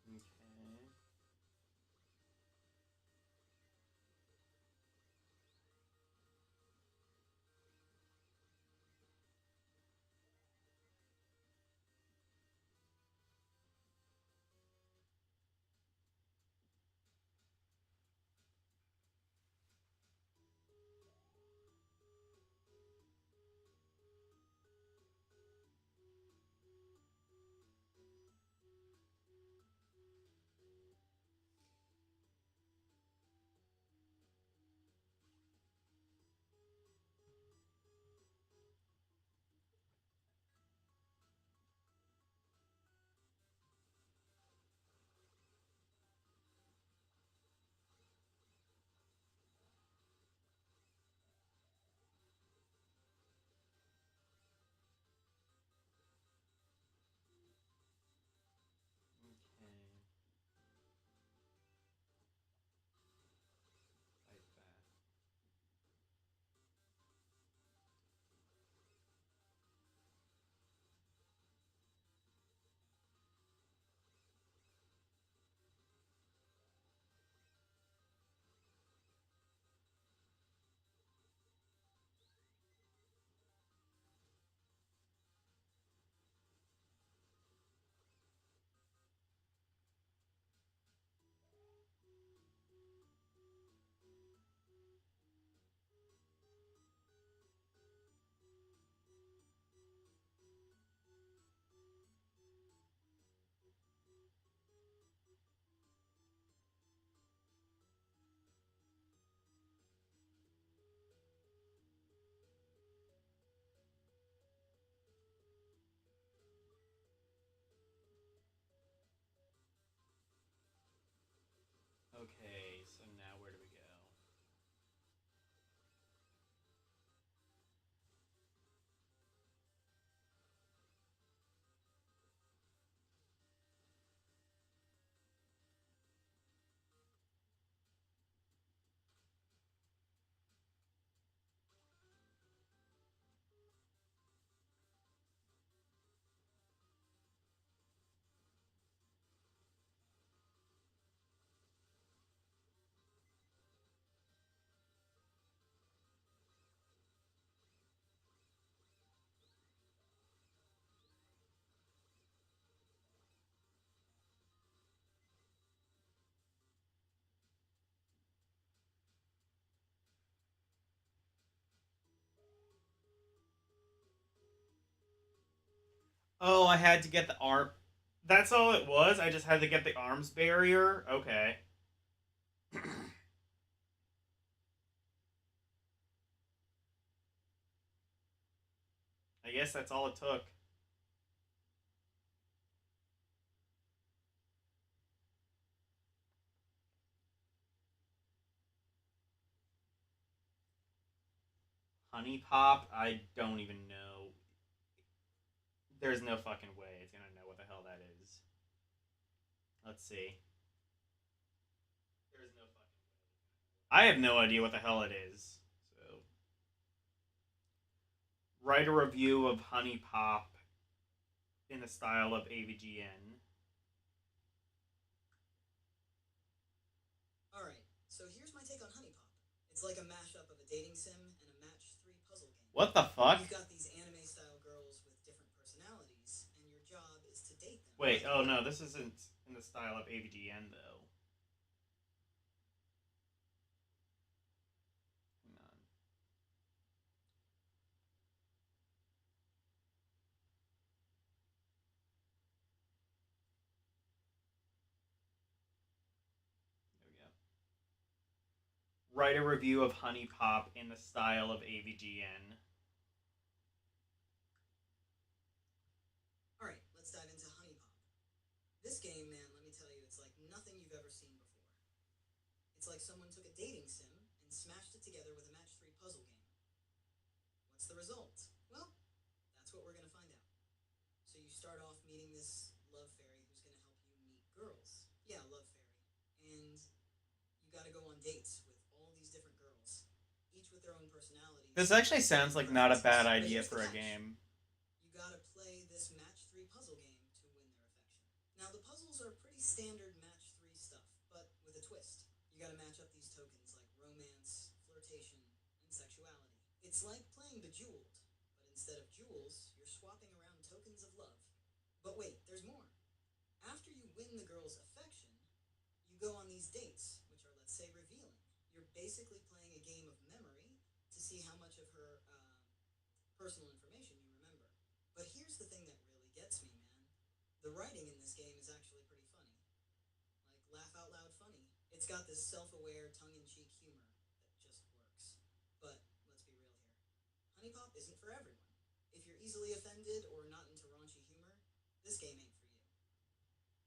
Okay. Okay. Fight back. Okay, so now where do we go? Oh, I had to get the arm. That's all it was? I just had to get the arms barrier? Okay. I guess that's all it took. Honey Pop? I don't even know. There's no fucking way it's gonna know what the hell that is. Let's see. There's no fucking way. I have no idea what the hell it is. So, write a review of Honey Pop in the style of AVGN. Alright, so here's my take on Honey Pop. It's like a mashup of a dating sim and a match 3 puzzle game. What the fuck? You've got these anime-style girls with different personalities, and your job is to date them. Wait, oh no, this isn't in the style of AVGN though. Hang on. There we go. Write a review of Honey Pop in the style of AVGN. Alright, let's dive into Honey Pop. This game, man, let me tell you, it's like nothing you've ever seen before. It's like someone took a dating sim and smashed it together with a match 3 puzzle game. What's the result? Well, that's what we're going to find out. So you start off meeting this love fairy who's going to help you meet girls. Yeah, love fairy. And you got to go on dates with all these different girls, each with their own personalities. This actually sounds like not a bad idea for a game. You gotta play this match 3 puzzle game to win their affection. Now, the puzzles are pretty standard match 3 stuff, but with a twist. You gotta match up these tokens like romance, flirtation, and sexuality. It's like playing Bejeweled, but instead of jewels, you're swapping around tokens of love. But wait, there's more. After you win the girl's affection, you go on these dates, which are, let's say, revealing. You're basically playing a game of memory to see how much of her personal information you remember. But here's the thing that really gets me, man. The writing in this game is actually pretty funny. Like, laugh out loud funny. It's got this self-aware, tongue-in-cheek humor that just works. But let's be real here. Honey Pop isn't for everyone. If you're easily offended or not into raunchy humor, this game ain't for you.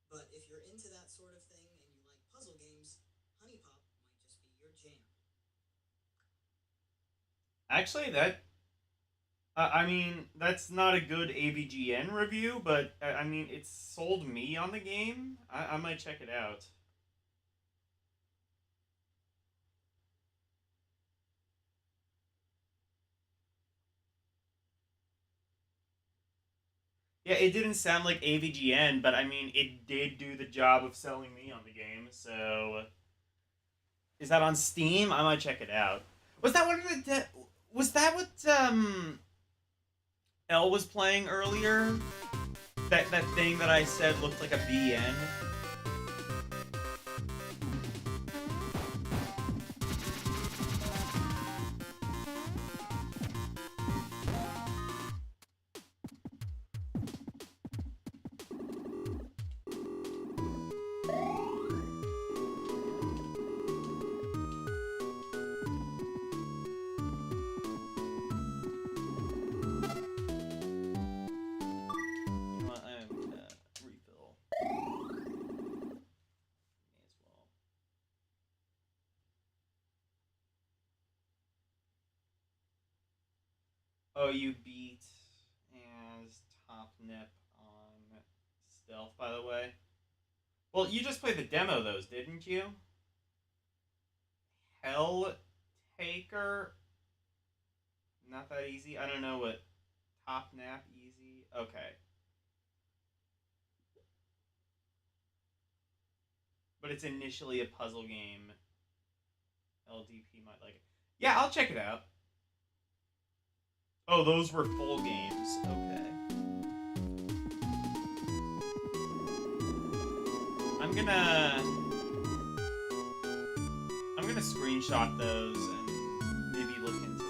But if you're into that sort of thing and you like puzzle games, Honey Pop might just be your jam. Actually, that... I mean, that's not a good AVGN review, but, I mean, it sold me on the game. I might check it out. Yeah, it didn't sound like AVGN, but I mean, it did do the job of selling me on the game, so... Is that on Steam? I might check it out. Was that one of the... Was that what, Elle was playing earlier? That thing that I said looked like a BN? Oh, you beat as top nip on stealth, by the way. Well, you just played the demo, those, didn't you? Hell Taker? Not that easy? I don't know what... Top nap easy? Okay. But it's initially a puzzle game. LDP might like it. Yeah, I'll check it out. Oh, those were full games. Okay. I'm gonna screenshot those and maybe look into them.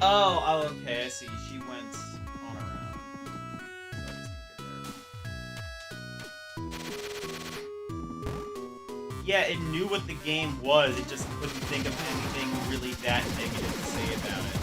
Oh, okay, I see. She went on her own. So I just figured there. Yeah, it knew what the game was, it just couldn't think of anything really that negative to say about it.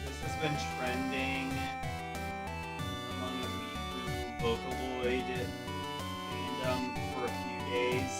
This has been trending among the Wii U Vocaloid fandom for a few days.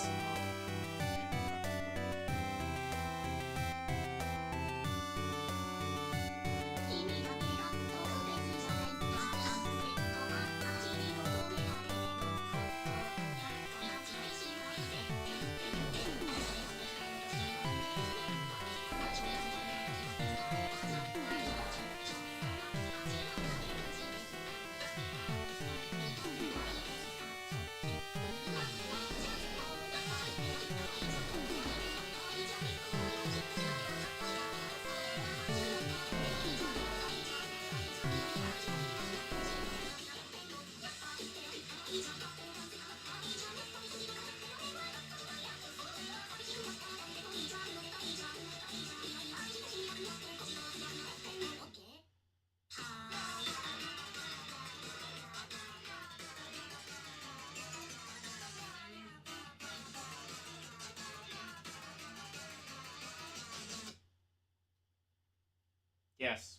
Yes.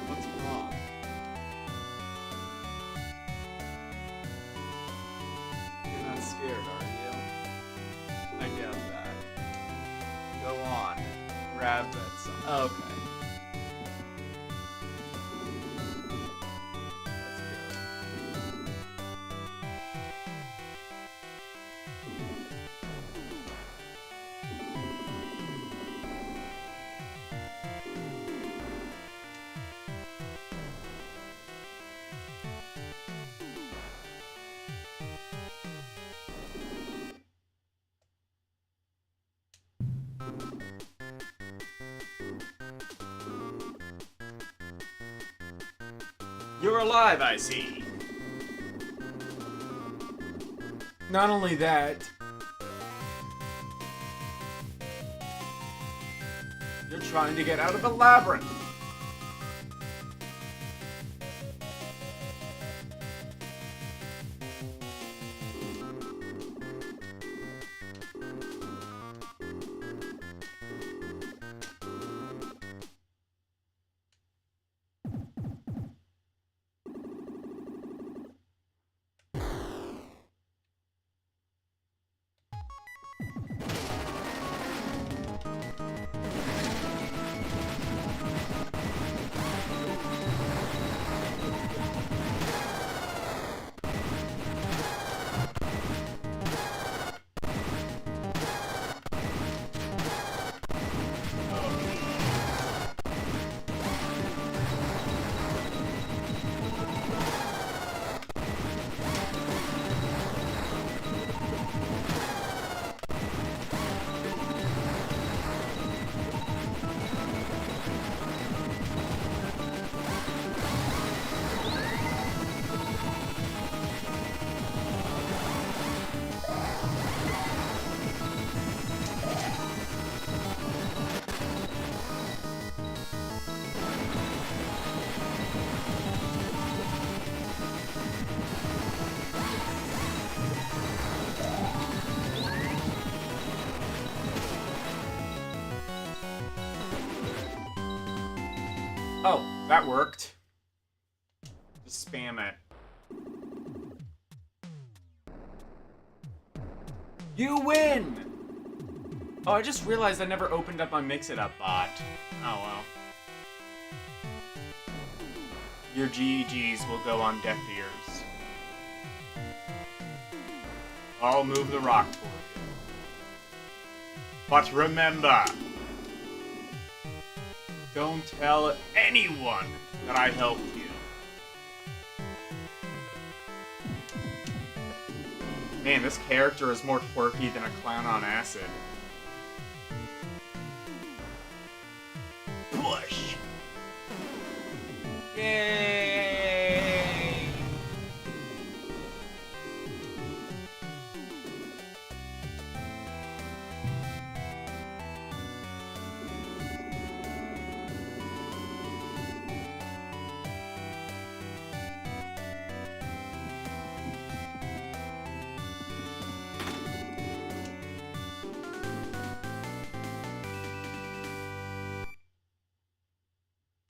What's wrong? You're not scared, are you? I doubt that. Go on. Grab that something. Okay. Let's go. You're alive, I see. Not only that, you're trying to get out of the labyrinth. Oh, that worked. Just spam it. You win! Oh, I just realized I never opened up my Mix-It-Up bot. Oh well. Your GGs will go on deaf ears. I'll move the rock for you. But remember, don't tell anyone that I helped you. Man, this character is more quirky than a clown on acid. Push! Yay!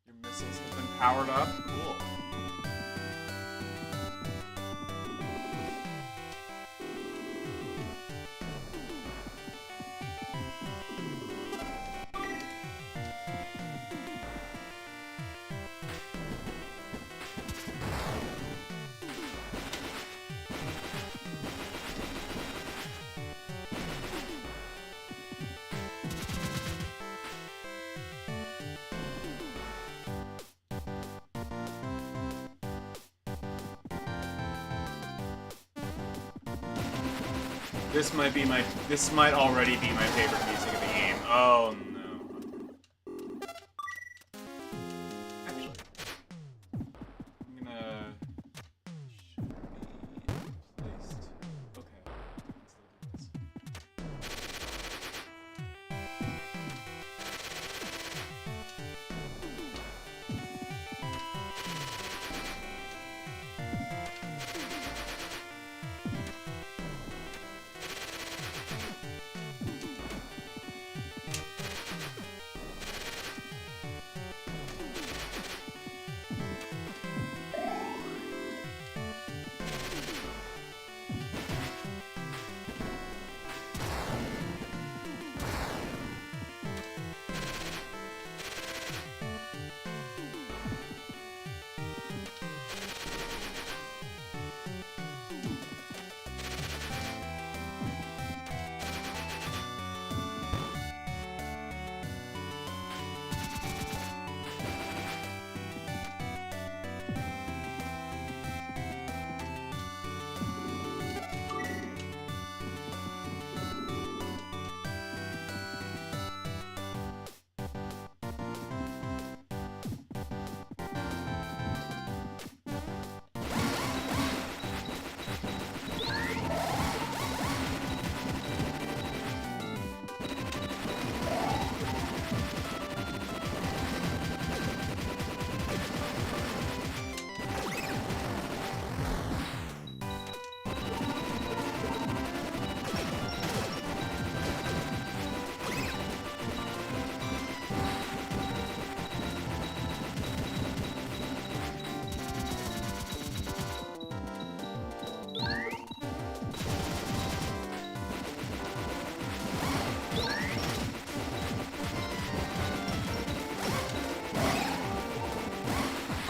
Your missiles have been powered up. Cool. This might already be my favorite music of the game. Oh no. Actually, I'm gonna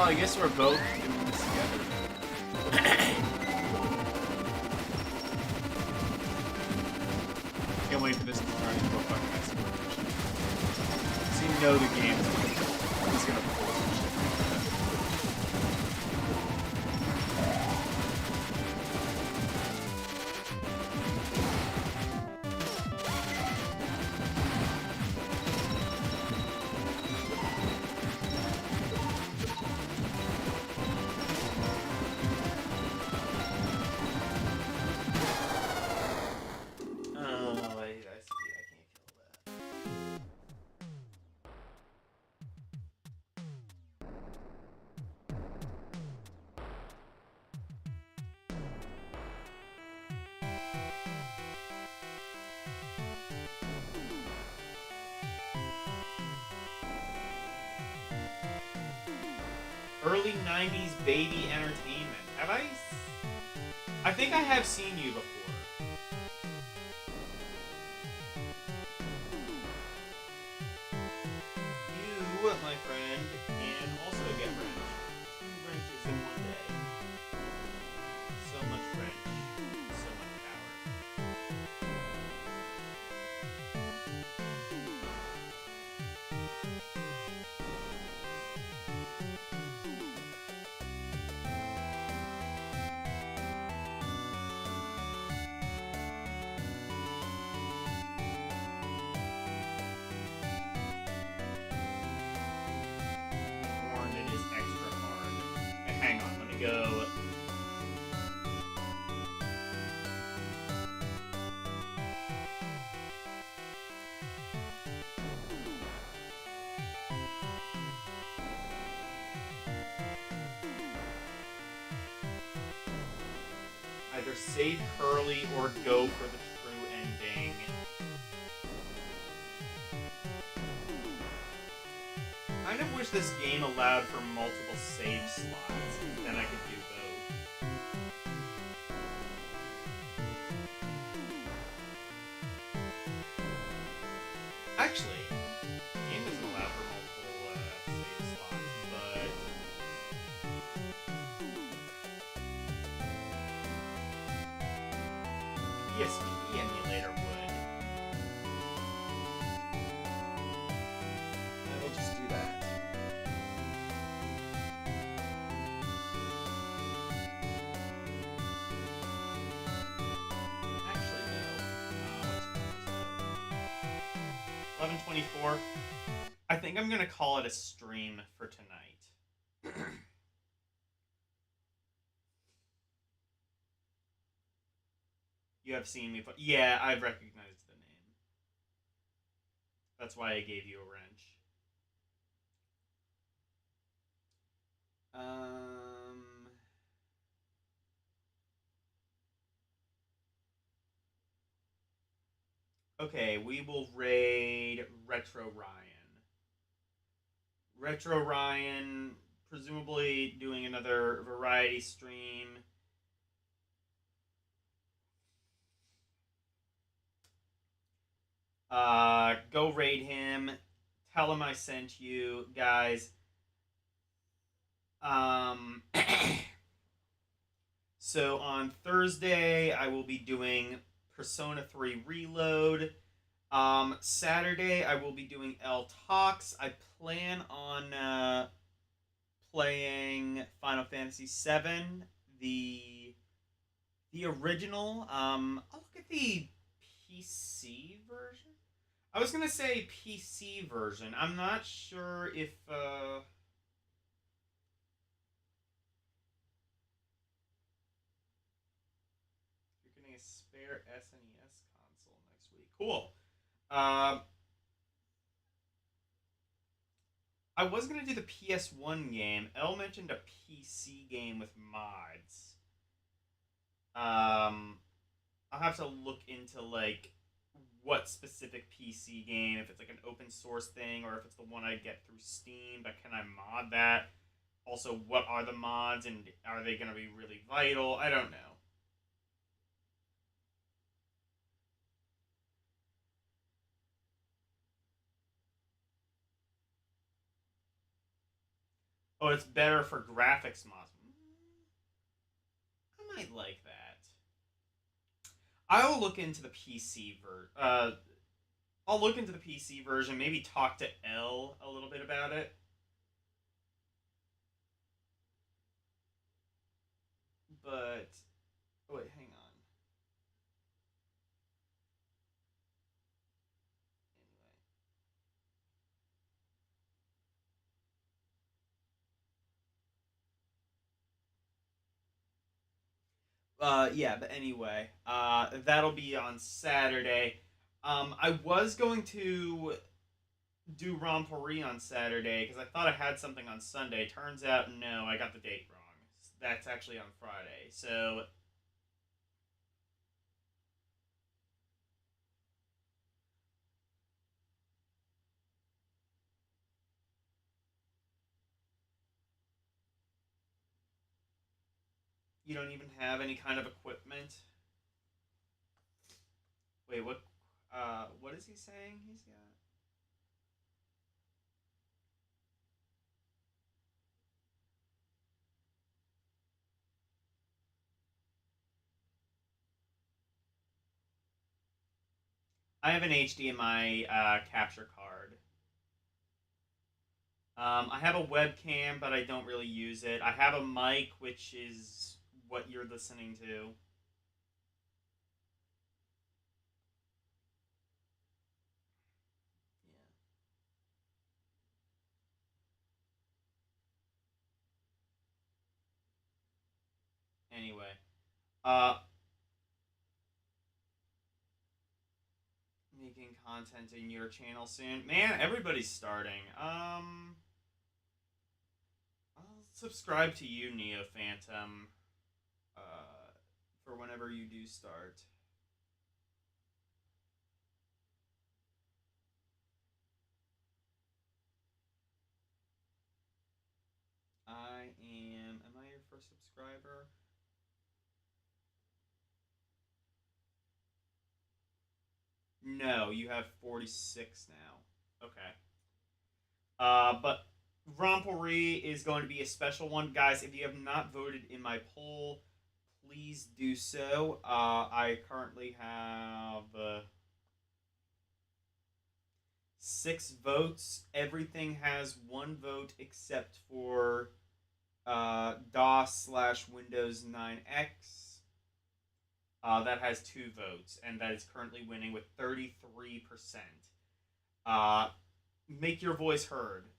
Well, I guess we're both doing this together. Can't wait for this to turn into a fucking exploration. So you know the game is gonna pull some shit Oh, I see. I can't kill that. Early 90s baby entertainment. Have I? I think I have seen you before. You, my friend, can also get wrenched. 2 wrenches in one day. So much wrench. So much power. Horn, it is extra hard. Hang on, let me go. Either save Curly or go for the true ending. Kind of wish this game allowed for multiple save slots, then I could do both. Actually, the game doesn't allow for multiple save slots, but PSP emulator would. I will just do that. Actually, no. What's 11:24. I think I'm gonna call it a stream for tonight. You have seen me, but yeah, I've recognized the name. That's why I gave you a wrench. Okay, we will raid Retro Ryan. Retro Ryan, presumably doing another variety stream. Go raid him. Tell him I sent you, guys. So on Thursday, I will be doing Persona 3 Reload. Saturday, I will be doing L Talks. I plan on playing Final Fantasy VII, the original. I'll look at the PC version. I was gonna say PC version. I'm not sure if you're getting a spare SNES console next week. Cool. I was gonna do the PS1 game. Elle mentioned a PC game with mods. I'll have to look into like what specific PC game, if it's like an open source thing or if it's the one I get through Steam, but can I mod that? Also, what are the mods and are they gonna be really vital? I don't know. Oh, it's better for graphics mods. I might like that. I'll look into the PC version. I'll look into the PC version. Maybe talk to L a little bit about it. But oh wait, hang on. Yeah, but anyway, that'll be on Saturday. I was going to do Rompory on Saturday because I thought I had something on Sunday. Turns out, no, I got the date wrong. That's actually on Friday. So you don't even have any kind of equipment. Wait, what? What is he saying? He's got. I have an HDMI capture card. I have a webcam, but I don't really use it. I have a mic, which is what you're listening to. Yeah. Anyway, uh, making content in your channel soon. Man, everybody's starting. I'll subscribe to you, Neo Phantom, for whenever you do start. Am I your first subscriber? No, you have 46 now. Okay. But Rompory is going to be a special one. Guys, if you have not voted in my poll, please do so. I currently have 6 votes. Everything has 1 vote except for DOS/Windows 9X. That has 2 votes, and that is currently winning with 33%. Make your voice heard.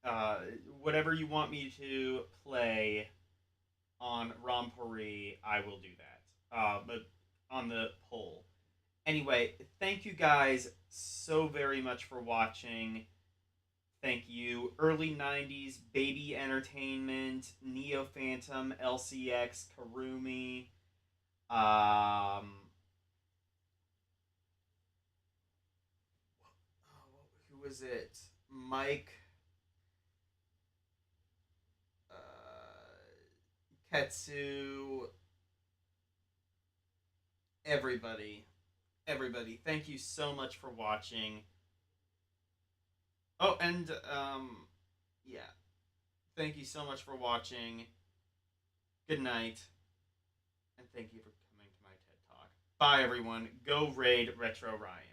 And whatever you want me to play on Rompory, I will do that. But on the poll. Anyway, thank you guys so very much for watching. Thank you. Early 90s, Baby Entertainment, Neo Phantom, LCX, Karumi, who was it? Mike, Ketsu, everybody. Everybody, thank you so much for watching. Oh, and, yeah. Thank you so much for watching. Good night. And thank you for coming to my TED Talk. Bye, everyone. Go raid Retro Ryan.